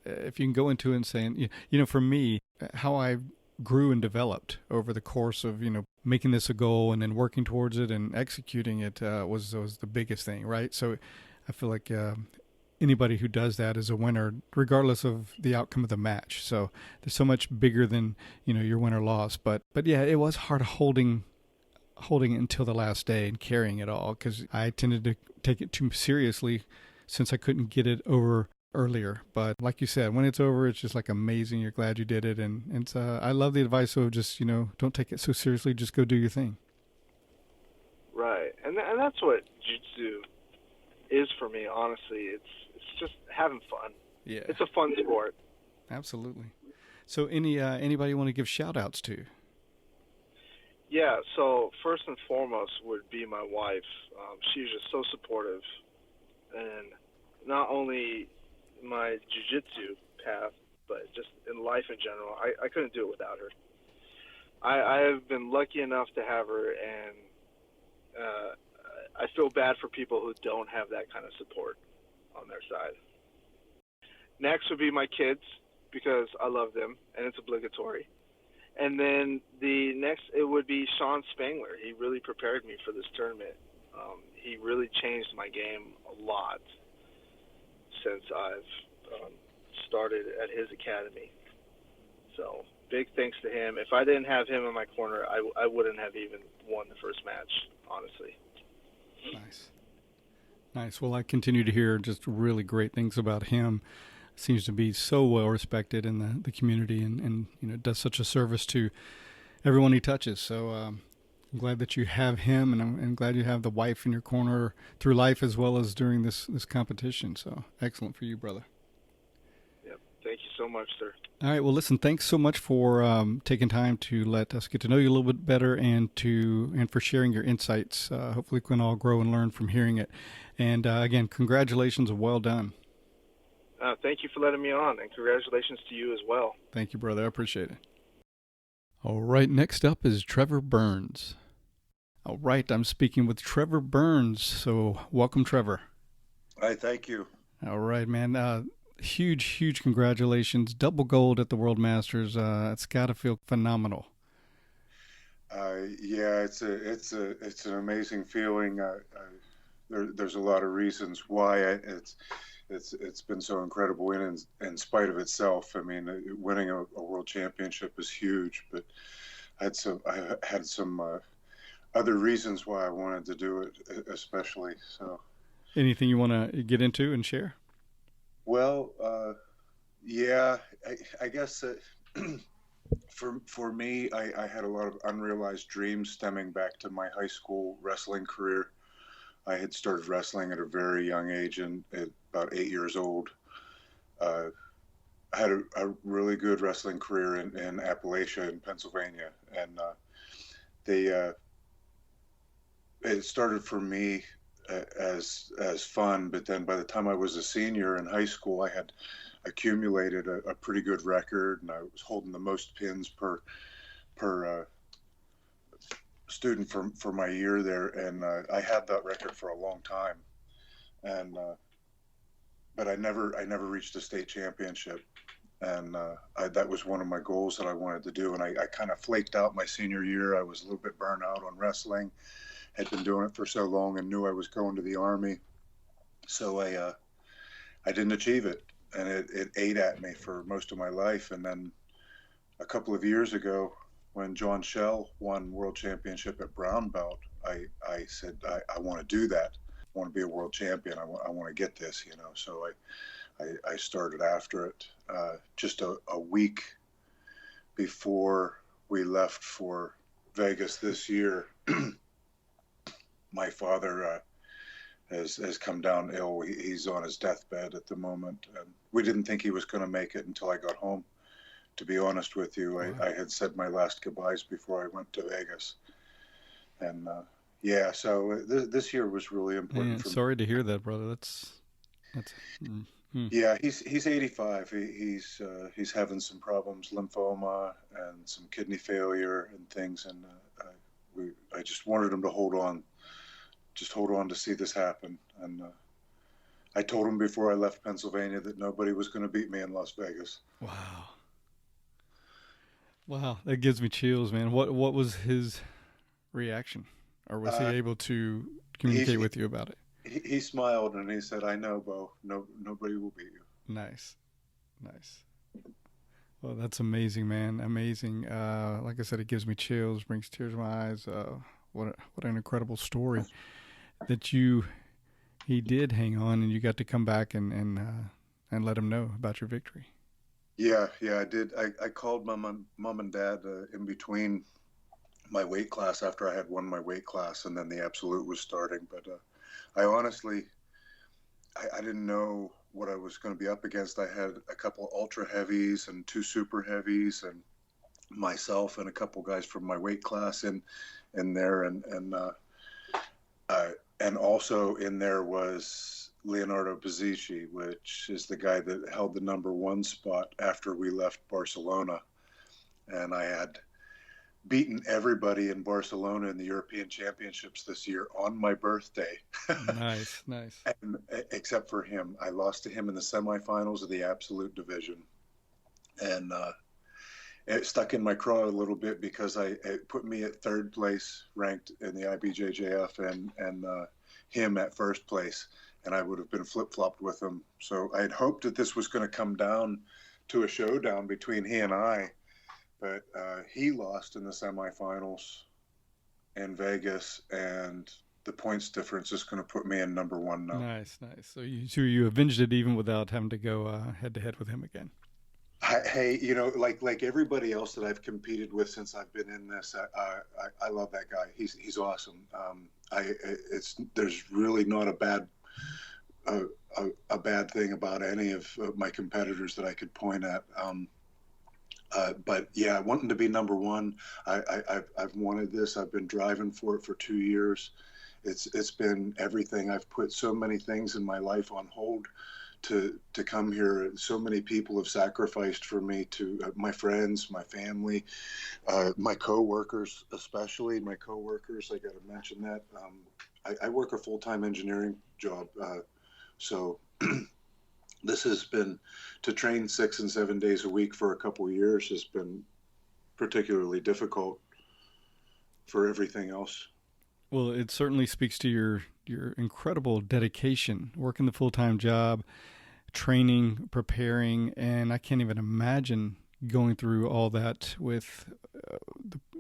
If you can go into it and saying, for me, how I grew and developed over the course of, making this a goal and then working towards it and executing it was the biggest thing, right? So I feel like anybody who does that is a winner, regardless of the outcome of the match. So there's so much bigger than, your win or loss. But yeah, it was hard holding it until the last day and carrying it all, because I tended to take it too seriously since I couldn't get it over earlier. But like you said, when it's over, it's just like amazing. You're glad you did it. And I love the advice of just, don't take it so seriously. Just go do your thing. Right. And that's what jiu-jitsu is for me, honestly. It's just having fun. Yeah. It's a fun sport. Absolutely. So anybody want to give shout outs to? Yeah, so first and foremost would be my wife. She's just so supportive, and not only my jiu-jitsu path, but just in life in general. I couldn't do it without her. I have been lucky enough to have her, and I feel bad for people who don't have that kind of support on their side. Next would be my kids, because I love them, and it's obligatory. And then the next, it would be Sean Spangler. He really prepared me for this tournament. He really changed my game a lot since I've started at his academy. So big thanks to him. If I didn't have him in my corner, I wouldn't have even won the first match, honestly. Nice. Well, I continue to hear just really great things about him. Seems to be so well respected in the community, and does such a service to everyone he touches. So I'm glad that you have him, and I'm glad you have the wife in your corner through life as well as during this competition. So excellent for you, brother. Yep. Thank you so much, sir. All right. Well, listen, thanks so much for taking time to let us get to know you a little bit better, and for sharing your insights. Hopefully we can all grow and learn from hearing it. And again, congratulations and well done. Thank you for letting me on, and congratulations to you as well. Thank you, brother. I appreciate it. All right, next up is Trevor Burns. All right, I'm speaking with Trevor Burns, so welcome, Trevor. Hi, thank you. All right, man. Huge congratulations. Double gold at the World Masters. It's got to feel phenomenal. Yeah, it's an amazing feeling. There's a lot of reasons why it's been so incredible in spite of itself. I mean, winning a world championship is huge, but I had some other reasons why I wanted to do it, especially. So, anything you want to get into and share? Well, yeah, I guess that for me, I had a lot of unrealized dreams stemming back to my high school wrestling career. I had started wrestling at a very young age, and at about 8 years old. I had a really good wrestling career in Appalachia in Pennsylvania, and it started for me as fun. But then by the time I was a senior in high school, I had accumulated a pretty good record, and I was holding the most pins per student for my year there, and I had that record for a long time, and but I never reached a state championship, and that was one of my goals that I wanted to do, and I kind of flaked out my senior year. I was a little bit burnt out on wrestling, had been doing it for so long, and knew I was going to the Army, so I didn't achieve it, and it ate at me for most of my life. And then a couple of years ago, when John Schell won world championship at brown belt, I said, I want to do that. I want to be a world champion. I want to get this, So I started after it. Just a week before we left for Vegas this year, my father has come down ill. He's on his deathbed at the moment. And we didn't think he was going to make it until I got home. To be honest with you, I had said my last goodbyes before I went to Vegas. And so this year was really important for me. Sorry to hear that, brother. That's Yeah, he's 85. He's having some problems, lymphoma and some kidney failure and things, and I just wanted him to hold on to see this happen. And I told him before I left Pennsylvania that nobody was going to beat me in Las Vegas. Wow. Wow, that gives me chills, man. What was his reaction? Or was he able to communicate with you about it? He smiled and he said, "I know, Bo. No, nobody will beat you." Nice. Well, that's amazing, man. Amazing. Like I said, it gives me chills, brings tears to my eyes. What an incredible story that he did hang on, and you got to come back and let him know about your victory. Yeah, I did. I called my mom and dad in between my weight class after I had won my weight class, and then the absolute was starting. But I honestly, I didn't know what I was going to be up against. I had a couple ultra heavies and 2 super heavies, and myself and a couple guys from my weight class in there, and also in there was Leonardo Bazzici, which is the guy that held the #1 spot after we left Barcelona. And I had beaten everybody in Barcelona in the European Championships this year on my birthday. Nice. And, except for him. I lost to him in the semifinals of the absolute division. And it stuck in my craw a little bit because it put me at 3rd place ranked in the IBJJF and him at 1st place. And I would have been flip-flopped with him. So I had hoped that this was going to come down to a showdown between he and I. But he lost in the semifinals in Vegas, and the points difference is going to put me in #1 now. Nice. So you avenged it even without having to go head-to-head with him again. Hey, like everybody else that I've competed with since I've been in this, I love that guy. He's awesome. There's really not a bad thing about any of my competitors that I could point at. But yeah, wanting to be #1, I've wanted this. I've been driving for it for 2 years. It's been everything. I've put so many things in my life on hold to come here. So many people have sacrificed for me, to my friends, my family, my coworkers, especially my coworkers. I got to mention that. I work a full-time engineering job, so this has been, to train 6 and 7 days a week for a couple of years has been particularly difficult for everything else. Well, it certainly speaks to your incredible dedication, working the full-time job, training, preparing, and I can't even imagine going through all that with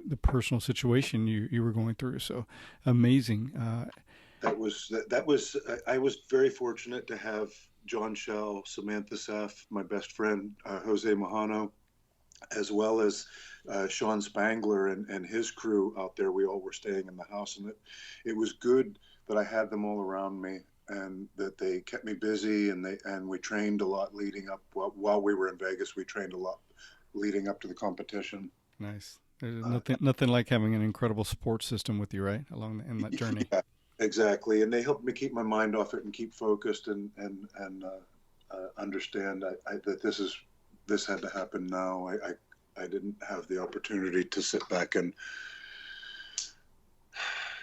the personal situation you were going through. So amazing. That was I was very fortunate to have John Shell, Samantha Seff, my best friend, Jose Mahano, as well as Sean Spangler and his crew out there. We all were staying in the house, and it was good that I had them all around me, and that they kept me busy, and we trained a lot leading up. While we were in Vegas, we trained a lot leading up to the competition. Nice. There's nothing like having an incredible support system with you, right, in that journey. Yeah, exactly. And they helped me keep my mind off it and keep focused and understand that this had to happen now. I didn't have the opportunity to sit back and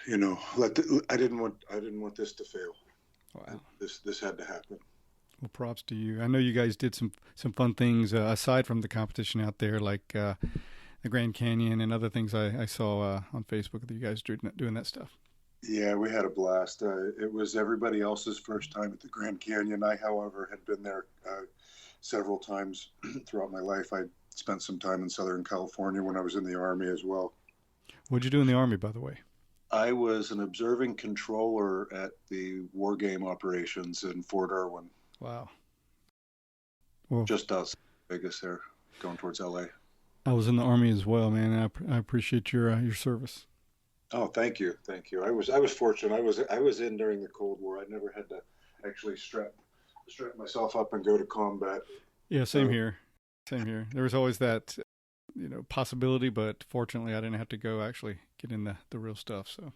I didn't want this to fail. Wow. This had to happen. Well, props to you. I know you guys did some fun things aside from the competition out there, like the Grand Canyon and other things I saw on Facebook that you guys doing that stuff. Yeah, we had a blast. It was everybody else's first time at the Grand Canyon. I, however, had been there several times throughout my life. I spent some time in Southern California when I was in the Army as well. What'd you do in the Army, by the way? I was an observing controller at the war game operations in Fort Irwin. Wow. Well, just outside Vegas there, going towards LA. I was in the Army as well, man. I appreciate your service. Oh, thank you. I was fortunate. I was in during the Cold War. I never had to actually strap myself up and go to combat. Yeah, same here. There was always that possibility, but fortunately I didn't have to go actually get in the real stuff. So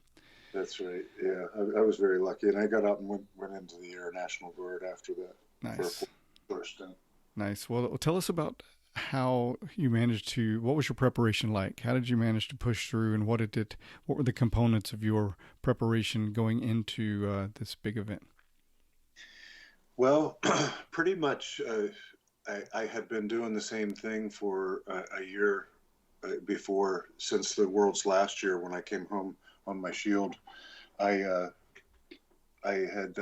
that's right. Yeah, I was very lucky, and I got out and went into the Air National Guard after that. Nice. first. And Nice. Well, tell us about how you managed to, what was your preparation like? How did you manage to push through, and what were the components of your preparation going into this big event? well, pretty much, I had been doing the same thing for a year before, since the Worlds last year when I came home on my shield. I had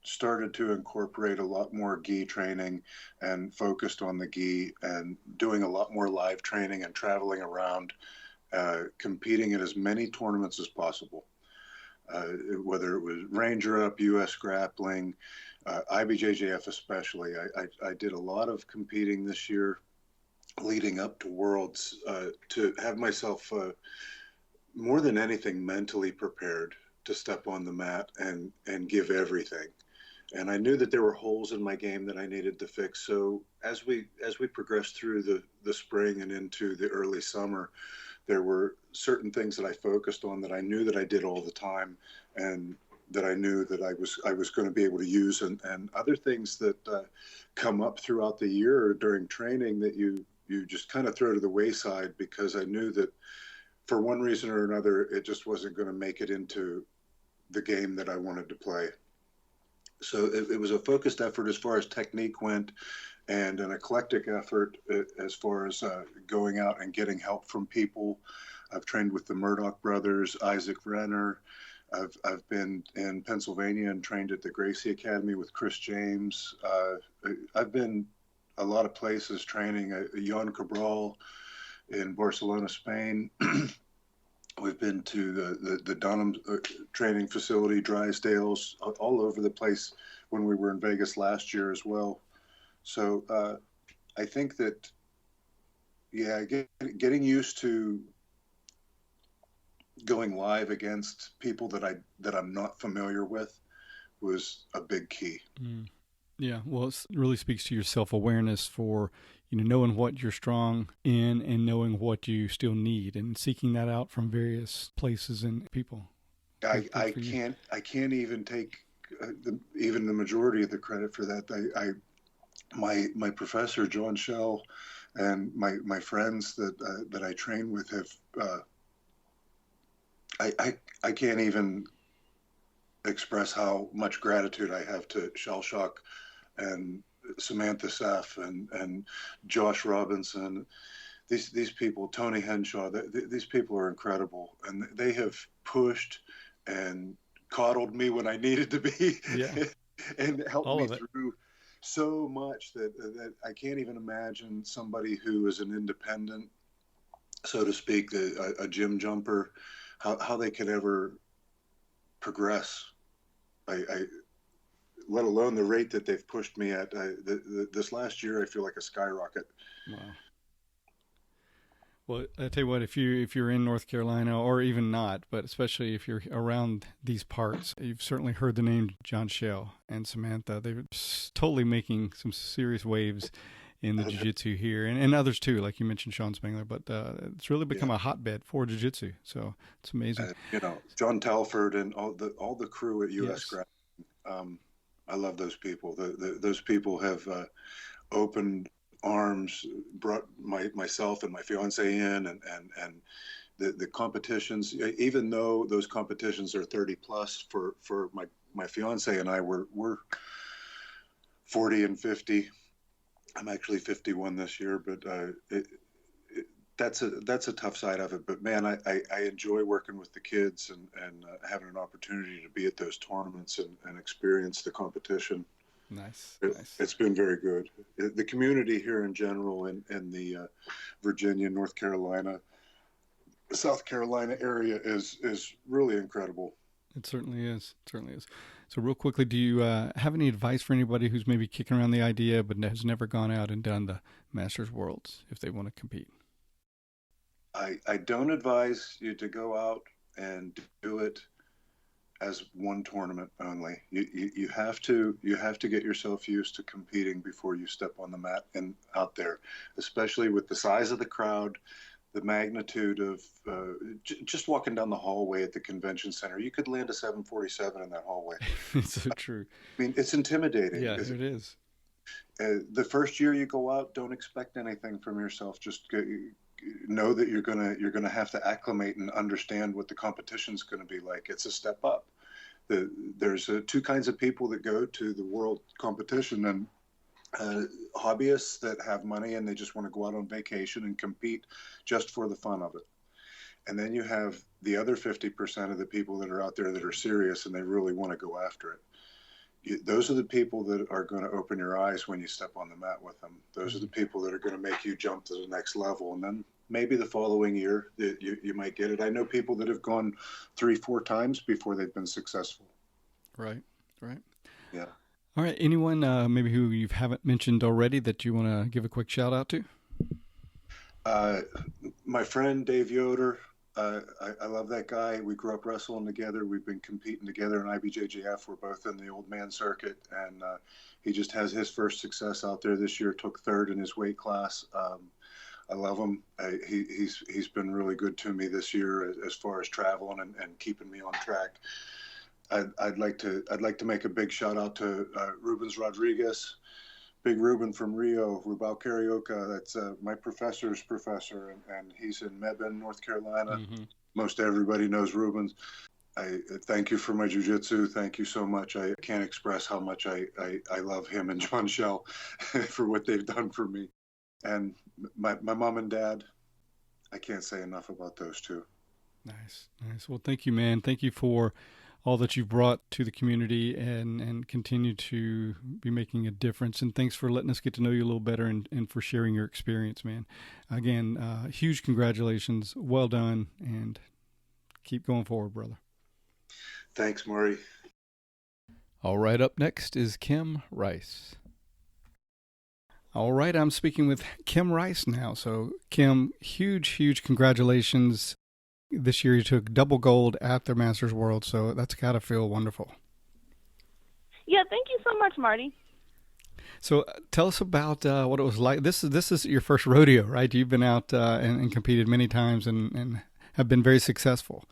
started to incorporate a lot more gi training and focused on the gi and doing a lot more live training and traveling around, competing in as many tournaments as possible. Whether it was Ranger Up, U.S. Grappling, IBJJF especially. I did a lot of competing this year leading up to Worlds to have myself, more than anything, mentally prepared to step on the mat and give everything. And I knew that there were holes in my game that I needed to fix. So as we progressed through the spring and into the early summer, there were certain things that I focused on that I knew that I did all the time, and that I knew that I was going to be able to use, and other things that come up throughout the year during training that you just kind of throw to the wayside, because I knew that for one reason or another, it just wasn't going to make it into the game that I wanted to play. So it was a focused effort as far as technique went, and an eclectic effort as far as going out and getting help from people. I've trained with the Murdoch brothers, Isaac Renner. I've been in Pennsylvania and trained at the Gracie Academy with Chris James. I've been a lot of places training. Jan Cabral in Barcelona, Spain. We've been to the Dunham training facility, Drysdale's, all over the place when we were in Vegas last year as well. So I think that, yeah, getting used to going live against people that I'm not familiar with was a big key. Mm. Yeah, well, it really speaks to your self-awareness for, knowing what you're strong in and knowing what you still need, and seeking that out from various places and people. I can't even take even the majority of the credit for that. My professor John Schell and my friends that I train with have I can't even express how much gratitude I have to Shell Shock and Samantha Saff and Josh Robinson. These people, Tony Henshaw, these people are incredible, and they have pushed and coddled me when I needed to be, yeah. and helped me through so much that I can't even imagine somebody who is an independent, so to speak, a gym jumper, how they could ever progress. Let alone the rate that they've pushed me at. This last year, I feel like a skyrocket. Wow. Well, I tell you what, if you're in North Carolina, or even not, but especially if you're around these parts, you've certainly heard the name John Schell and Samantha. They're totally making some serious waves in the jiu-jitsu here, and others too, like you mentioned Sean Spangler, but it's really become a hotbed for jiu-jitsu, so it's amazing. John Telford and all the crew at US Grappling. I love those people. Those people have opened arms, brought myself and my fiance in, and the competitions, even though those competitions are 30 plus for my fiance and I, we're 40 and 50. I'm actually 51 this year, but that's a tough side of it. But man, I enjoy working with the kids and having an opportunity to be at those tournaments and experience the competition. Nice. It's been very good. The community here in general, in the Virginia, North Carolina, South Carolina area is really incredible. It certainly is. So real quickly, do you have any advice for anybody who's maybe kicking around the idea but has never gone out and done the Masters Worlds if they want to compete? I don't advise you to go out and do it as one tournament only. You have to get yourself used to competing before you step on the mat and out there, especially with the size of the crowd, the magnitude of just walking down the hallway at the convention center. You could land a 747 in that hallway. It's so true. I mean, it's intimidating. Yeah, it is. The first year you go out, don't expect anything from yourself. Just know that you're gonna have to acclimate and understand what the competition's going to be like. It's a step up. There's two kinds of people that go to the world competition, and hobbyists that have money and they just want to go out on vacation and compete just for the fun of it. And then you have the other 50% of the people that are out there that are serious and they really want to go after it. Those are the people that are going to open your eyes when you step on the mat with them. Those are the people that are going to make you jump to the next level. And then maybe the following year you might get it. I know people that have gone 3-4 times before they've been successful. Right. Yeah. All right. Anyone maybe who you haven't mentioned already that you want to give a quick shout out to? My friend Dave Yoder. I love that guy. We grew up wrestling together. We've been competing together in IBJJF. We're both in the old man circuit, and he just has his first success out there this year. Took third in his weight class. I love him. He's been really good to me this year as far as traveling and keeping me on track. I'd like to make a big shout out to Rubens Rodriguez. Big Ruben from Rio, Rubal Carioca. That's my professor's professor, and he's in Mebane, North Carolina. Mm-hmm. Most everybody knows Rubens. I thank you for my jiu-jitsu. Thank you so much. I can't express how much I love him and John Shell for what they've done for me. And my mom and dad, I can't say enough about those two. Nice. Well, thank you, man. Thank you for all that you've brought to the community and continue to be making a difference. And thanks for letting us get to know you a little better and for sharing your experience, man. Again, huge congratulations. Well done, and keep going forward, brother. Thanks, Maury. All right, up next is Kim Rice. All right, I'm speaking with Kim Rice now. So, Kim, huge congratulations. This year you took double gold at the Masters World, so that's got to feel wonderful. Yeah, thank you so much, Marty. So tell us about what it was like. This is your first rodeo, right? You've been out and competed many times and have been very successful.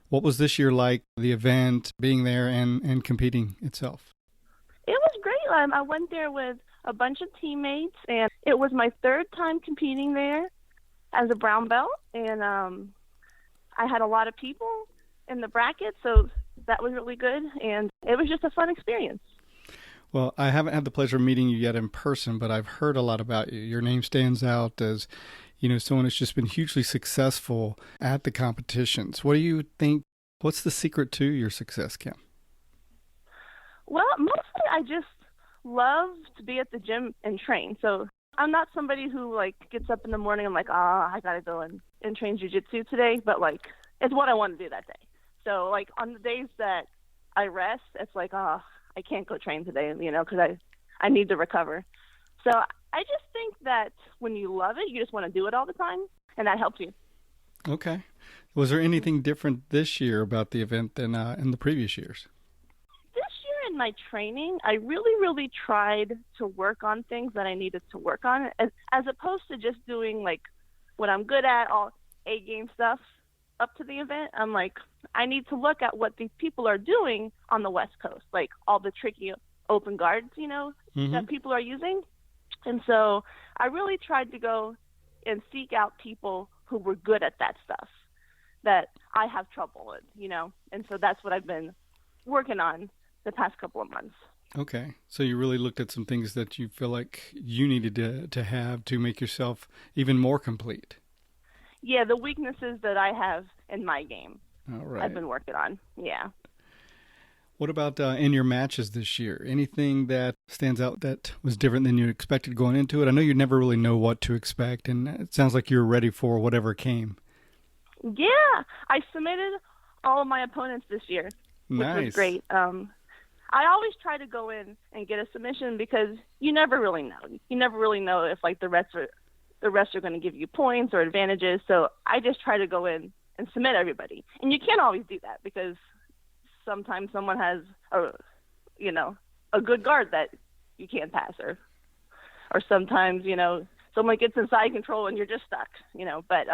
What was this year like, the event, being there and competing itself? It was great. I went there with a bunch of teammates, and it was my third time competing there as a brown belt, and I had a lot of people in the bracket, so that was really good, and it was just a fun experience. Well, I haven't had the pleasure of meeting you yet in person, but I've heard a lot about you. Your name stands out as, someone who's just been hugely successful at the competitions. What do you think? What's the secret to your success, Kim? Well, mostly I just love to be at the gym and train. So I'm not somebody who gets up in the morning and I gotta go and train jiu-jitsu today, but it's what I want to do that day. So on the days that I rest, it's I can't go train today, because I need to recover. So I just think that when you love it, you just want to do it all the time, and that helps you. Okay. Was there anything different this year about the event than in the previous years? This year in my training, I really tried to work on things that I needed to work on, as opposed to just doing what I'm good at, all A-game stuff up to the event. I'm I need to look at what these people are doing on the West Coast, all the tricky open guards, mm-hmm. that people are using. And so I really tried to go and seek out people who were good at that stuff that I have trouble with, and so that's what I've been working on the past couple of months. Okay. So you really looked at some things that you feel like you needed to have to make yourself even more complete. Yeah, the weaknesses that I have in my game. All right. I've been working on. Yeah. What about in your matches this year? Anything that stands out that was different than you expected going into it? I know you never really know what to expect, and it sounds like you were ready for whatever came. Yeah. I submitted all of my opponents this year, which was great. I always try to go in and get a submission because you never really know. You never really know if the refs are going to give you points or advantages. So I just try to go in and submit everybody. And you can't always do that because sometimes someone has a good guard that you can't pass, or sometimes someone gets in side control and you're just stuck. But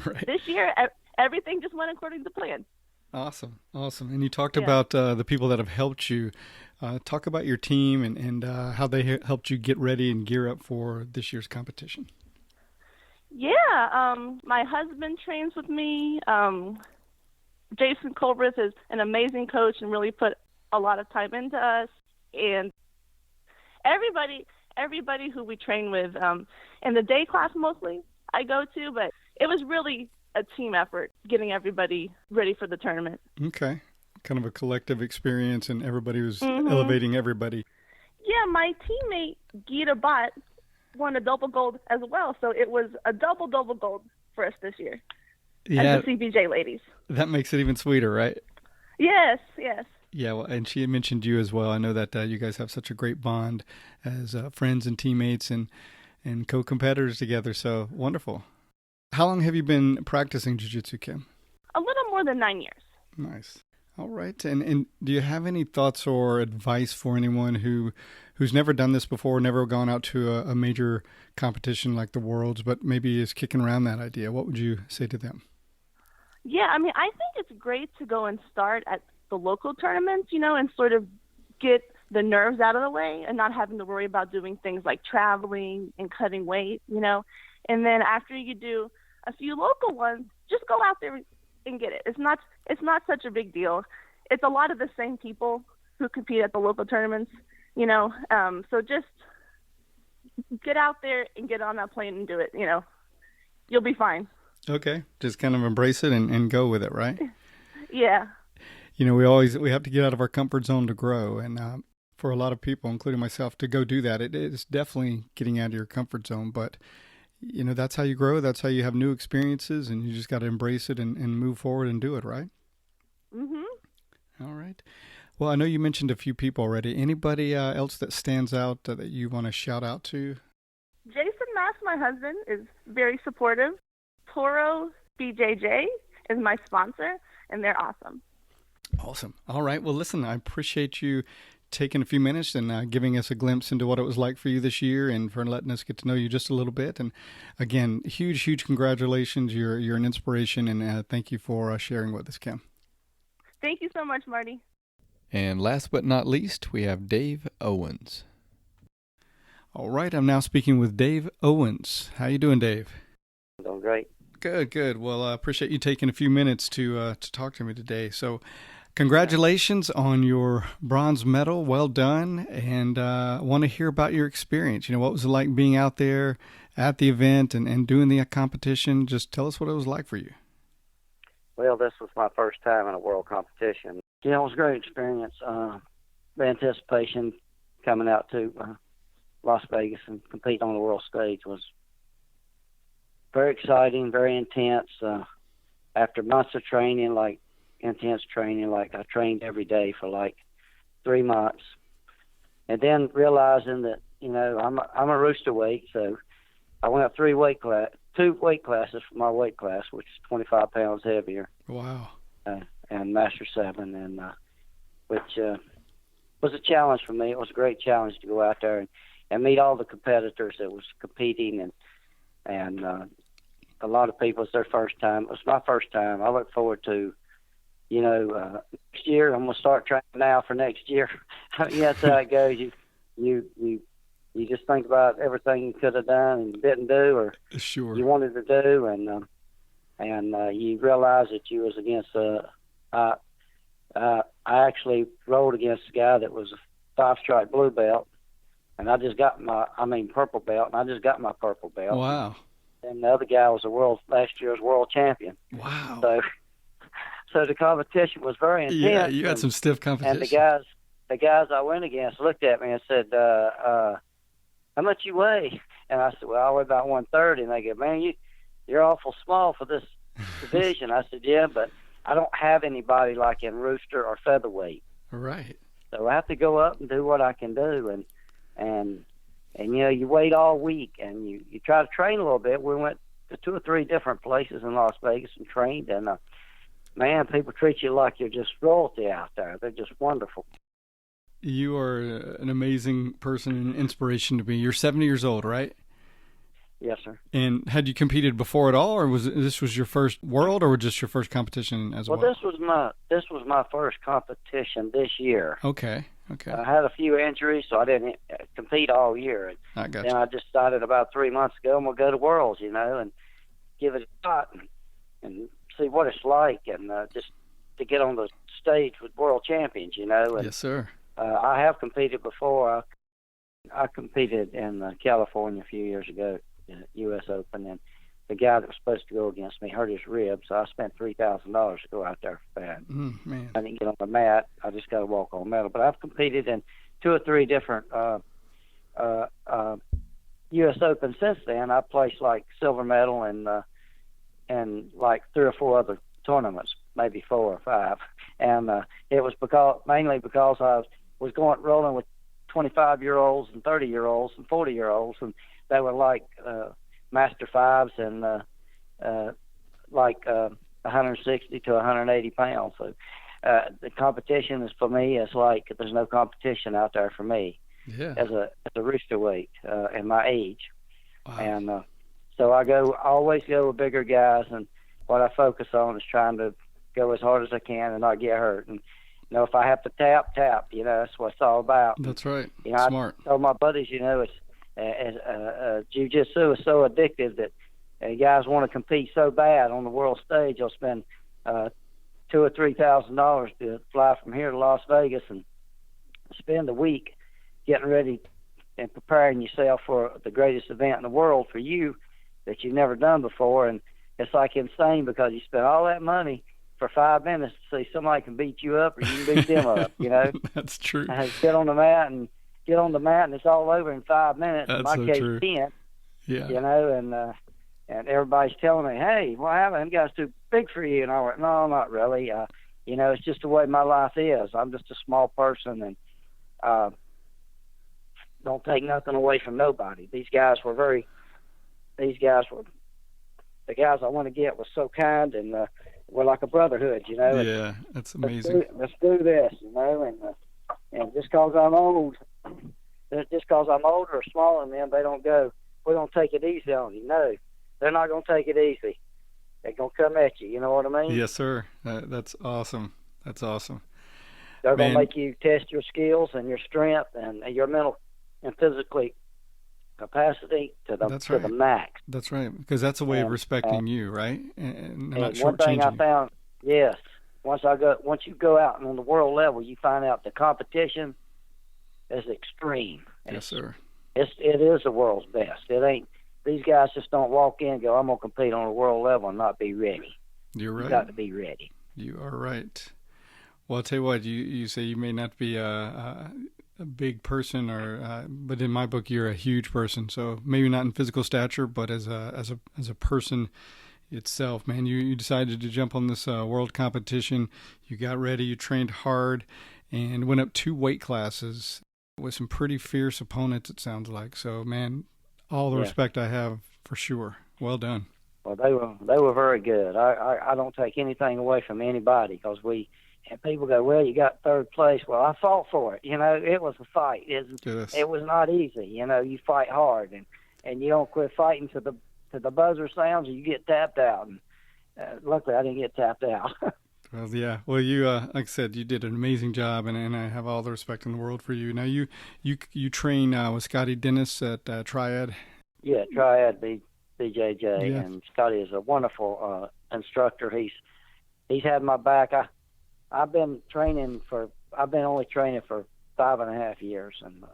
right. This year everything just went according to plan. Awesome. And you talked about the people that have helped you. Talk about your team and how they helped you get ready and gear up for this year's competition. Yeah, my husband trains with me. Jason Colbreth is an amazing coach and really put a lot of time into us. And everybody who we train with, in the day class mostly I go to, but it was really a team effort getting everybody ready for the tournament. Okay. Kind of a collective experience, and everybody was elevating everybody. Yeah, my teammate, Geeta Bhat, won a double gold as well, so it was a double gold for us this year as the CBJ ladies. That makes it even sweeter, right? Yes. Yeah, well, and she had mentioned you as well. I know that you guys have such a great bond as friends and teammates and co-competitors together, so wonderful. How long have you been practicing jiu-jitsu, Kim? A little more than 9 years. Nice. All right. And do you have any thoughts or advice for anyone who's never done this before, never gone out to a major competition like the Worlds, but maybe is kicking around that idea? What would you say to them? Yeah, I mean, I think it's great to go and start at the local tournaments, and sort of get the nerves out of the way and not having to worry about doing things like traveling and cutting weight, And then after you do a few local ones, just go out there and get it. It's not such a big deal. It's a lot of the same people who compete at the local tournaments, so just get out there and get on that plane and do it, You'll be fine. Okay. Just kind of embrace it and go with it, right? Yeah. We have to get out of our comfort zone to grow. And for a lot of people, including myself, to go do that, it is definitely getting out of your comfort zone. But that's how you grow. That's how you have new experiences, and you just got to embrace it and move forward and do it, right? All right. Well, I know you mentioned a few people already. Anybody else that stands out that you want to shout out to? Jason Mass, my husband, is very supportive. Toro BJJ is my sponsor, and they're awesome. Awesome. All right. Well, listen, I appreciate you taking a few minutes and giving us a glimpse into what it was like for you this year, and for letting us get to know you just a little bit. And again, huge congratulations. You're an inspiration, and thank you for sharing with us, Kim. Thank you so much, Marty. And last but not least, we have Dave Owens. All right, I'm now speaking with Dave Owens. How you doing, Dave? Doing great. Good. Well, I appreciate you taking a few minutes to talk to me today. So, congratulations on your bronze medal. Well done. And I want to hear about your experience. What was it like being out there at the event and doing the competition? Just tell us what it was like for you. Well, this was my first time in a world competition. It was a great experience. The anticipation coming out to Las Vegas and competing on the world stage was very exciting, very intense. After months of training, intense training, I trained every day for 3 months. And then realizing that, I'm a rooster weight, so I went up 2 weight classes for my weight class, which is 25 pounds heavier. Wow. And Master 7, and which was a challenge for me. It was a great challenge to go out there and meet all the competitors that was competing, and a lot of people, it's their first time. It was my first time. I look forward to, next year. I'm going to start training now for next year. That's how it goes. You just think about everything you could have done and didn't do, or sure you wanted to do, and you realize that you was against I actually rolled against a guy that was a 5-stripe blue belt, and purple belt, and I just got my purple belt. Wow. And the other guy was last year's world champion. Wow. So the competition was very intense. Yeah, you had some stiff competition. And the guys I went against looked at me and said, how much you weigh? And I said, well, I weigh about 130. And they go, man, you're awful small for this division. I said, yeah, but I don't have anybody like in rooster or featherweight. Right. So I have to go up and do what I can do. And you wait all week, and you try to train a little bit. We went to 2 or 3 different places in Las Vegas and trained, and man, people treat you like you're just royalty out there. They're just wonderful. You are an amazing person and inspiration to me. You're 70 years old, right? Yes, sir. And had you competed before at all, or was this your first world, or just your first competition as well? Well, this was my first competition this year. Okay. Okay. I had a few injuries, so I didn't compete all year. And I got then you. I decided about 3 months ago I'm going to go to Worlds, and give it a shot and see what it's like, and just to get on the stage with world champions, And, Yes, sir. I have competed before. I competed in California a few years ago, U.S. Open, and the guy that was supposed to go against me hurt his rib, so I spent $3,000 to go out there for that. Man. I didn't get on the mat. I just got to walk on metal. But I've competed in 2 or 3 different U.S. Open since then. I placed like silver medal and like 3 or 4 other tournaments, maybe 4 or 5. And it was mainly because I was rolling with 25-year-olds and 30-year-olds and 40-year-olds, and they were like Master 5s and like 160 to 180 pounds. So the competition is, for me, it's like there's no competition out there for me as a rooster weight and my age. Wow. And so I always go with bigger guys, and what I focus on is trying to go as hard as I can and not get hurt. And if I have to tap, that's what it's all about. That's right. Smart. I told my buddies, Jiu Jitsu is so addictive that guys want to compete so bad on the world stage. They'll spend $2,000 or $3,000 to fly from here to Las Vegas and spend a week getting ready and preparing yourself for the greatest event in the world for you that you've never done before. And it's like insane because you spend all that money for 5 minutes to see somebody can beat you up or you can beat them up. That's true. Get on the mat and it's all over in 5 minutes. That's in my so case, true. 10. Yeah. And everybody's telling me, hey, what happened? Them guys too big for you. And I went, no, not really. It's just the way my life is. I'm just a small person and don't take nothing away from nobody. The guys the guys I want to get was so kind and we're like a brotherhood, Yeah, that's amazing. Let's do this, and just because I'm old, or smaller than them, they don't go, we're going to take it easy on you. No, they're not going to take it easy. They're going to come at you, you know what I mean? Yes, sir. That's awesome. That's awesome. They're going to make you test your skills and your strength and your mental and physically capacity to the max. That's right, because that's a way of respecting you, right? And not one thing I shortchanging found, yes, once you go out and on the world level, you find out the competition is extreme. Yes, sir. It is the world's best. It ain't. These guys just don't walk in and go, I'm going to compete on a world level and not be ready. You're right. You got to be ready. You are right. Well, I'll tell you what, you say you may not be a big person, but in my book, you're a huge person. So maybe not in physical stature, but as a person itself, man, you decided to jump on this world competition. You got ready, you trained hard, and went up 2 weight classes with some pretty fierce opponents, it sounds like. So, man, all the respect I have for sure. Well done. Well, they were very good. I don't take anything away from anybody because and people go, well, you got 3rd place. Well, I fought for it. It was a fight. It was not easy. You fight hard and you don't quit fighting to the buzzer sounds or you get tapped out. And luckily, I didn't get tapped out. Well, yeah. Well, you like I said, you did an amazing job, and I have all the respect in the world for you. Now, you train with Scotty Dennis at Triad. Yeah, Triad BJJ, and Scotty is a wonderful instructor. He's had my back. I've been only training for 5.5 years, and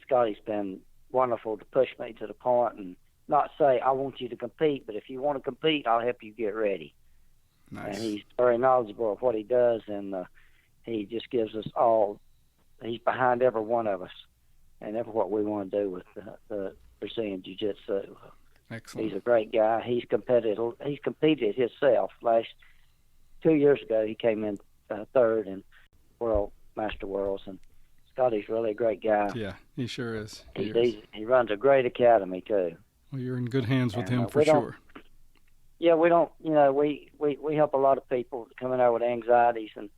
Scotty's been wonderful to push me to the point and not say I want you to compete, but if you want to compete, I'll help you get ready. Nice. And he's very knowledgeable of what he does, and he just gives us all. He's behind every one of us, and every what we want to do with the Brazilian Jiu-Jitsu. Excellent. He's a great guy. He's competed himself. 2 years ago, he came in 3rd in World Master Worlds, and Scotty's really a great guy. Yeah, he sure is. He runs a great academy too. Well, you're in good hands with him for sure. Yeah, we don't. We help a lot of people coming out with anxieties, and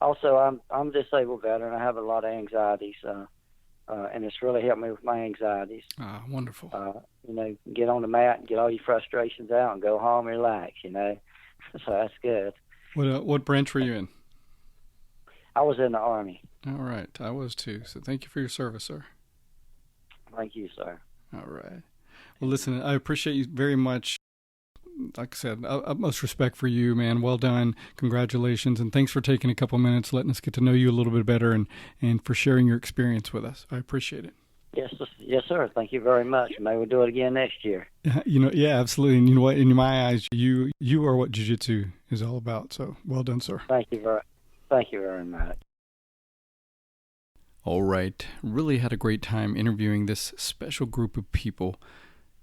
also I'm a disabled veteran. I have a lot of anxieties, and it's really helped me with my anxieties. Ah, wonderful. Get on the mat and get all your frustrations out and go home and relax. So that's good. What branch were you in? I was in the Army. All right. I was too. So thank you for your service, sir. Thank you, sir. All right. Well, listen, I appreciate you very much. Like I said, utmost respect for you, man. Well done. Congratulations. And thanks for taking a couple minutes, letting us get to know you a little bit better, and for sharing your experience with us. I appreciate it. Yes, sir. Thank you very much. Maybe we'll do it again next year. Yeah, absolutely. And you know what? In my eyes, you are what jiu-jitsu is all about. So well done, sir. Thank you very much. All right. Really had a great time interviewing this special group of people.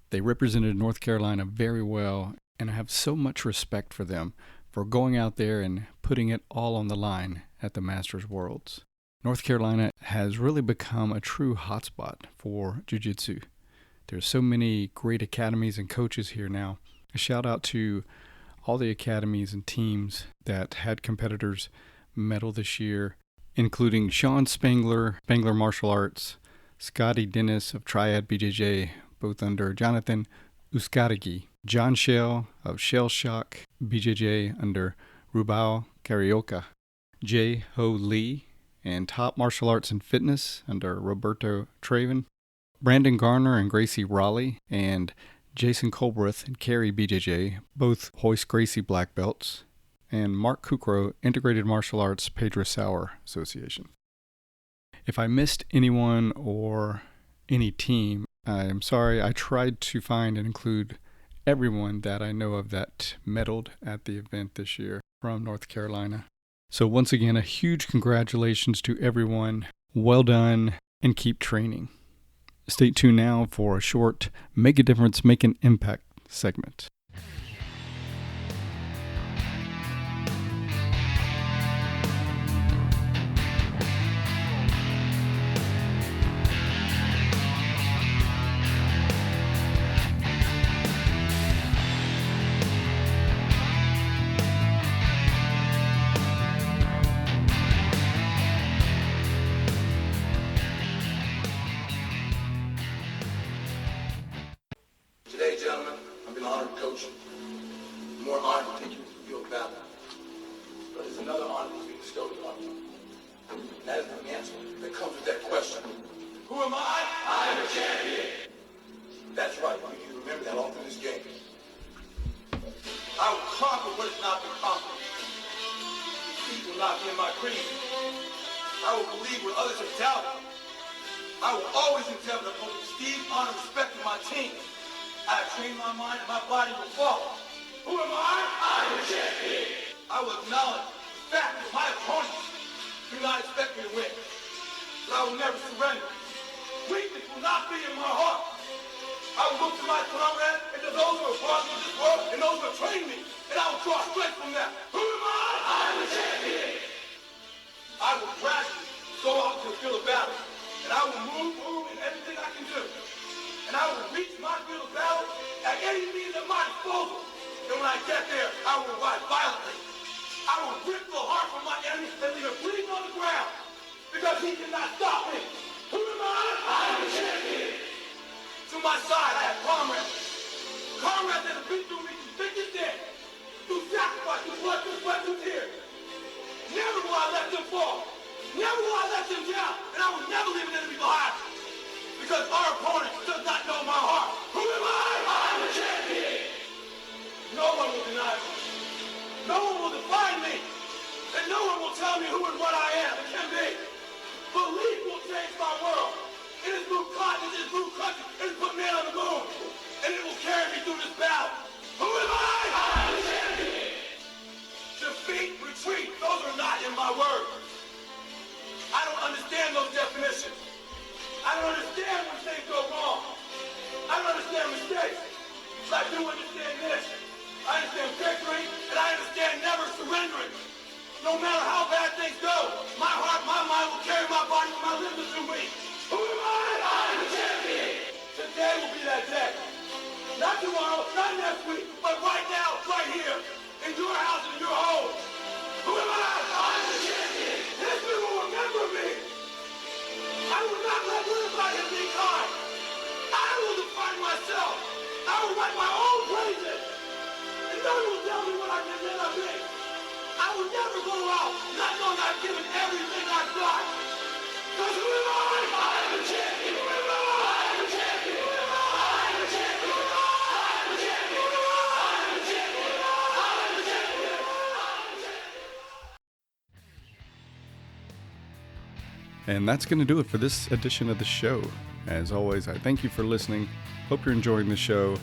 They represented North Carolina very well, and I have so much respect for them for going out there and putting it all on the line at the Masters Worlds. North Carolina has really become a true hotspot for jiu-jitsu. There's so many great academies and coaches here now. A shout out to all the academies and teams that had competitors medal this year, including Sean Spangler, Spangler Martial Arts, Scotty Dennis of Triad BJJ, both under Jonathan Uskadagi, John Shell of Shell Shock BJJ under Rubao Carioca, Jay Ho Lee and Top Martial Arts and Fitness under Roberto Traven, Brandon Garner and Gracie Raleigh, and Jason Colbreth and Carrie BJJ, both Hoist Gracie black belts, and Mark Kukro, Integrated Martial Arts Pedro Sauer Association. If I missed anyone or any team, I'm sorry. I tried to find and include everyone that I know of that medaled at the event this year from North Carolina. So once again, a huge congratulations to everyone. Well done, and keep training. Stay tuned now for a short Make a Difference, Make an Impact segment. I will never go out not knowing I've given everything I've got. Because who am I? I am a champion. Who am I? I am a champion. Who am I? I am a champion. Who am I? I am a champion. Who am I? I am a champion. I am a champion. And that's going to do it for this edition of the show. As always, I thank you for listening. Hope you're enjoying the show.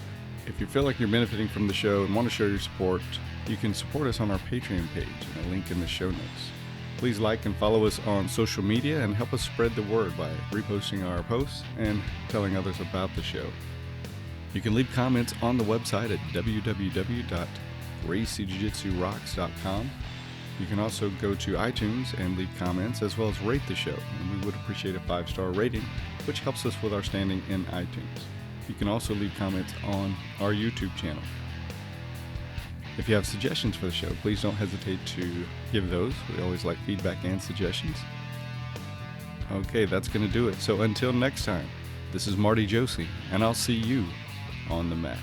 If you feel like you're benefiting from the show and want to show your support, you can support us on our Patreon page, and a link in the show notes. Please like and follow us on social media and help us spread the word by reposting our posts and telling others about the show. You can leave comments on the website at www.graciejujitsurocks.com. You can also go to iTunes and leave comments, as well as rate the show, and we would appreciate a 5-star rating, which helps us with our standing in iTunes. You can also leave comments on our YouTube channel. If you have suggestions for the show, please don't hesitate to give those. We always like feedback and suggestions. Okay, that's going to do it. So until next time, this is Marty Josie, and I'll see you on the mat.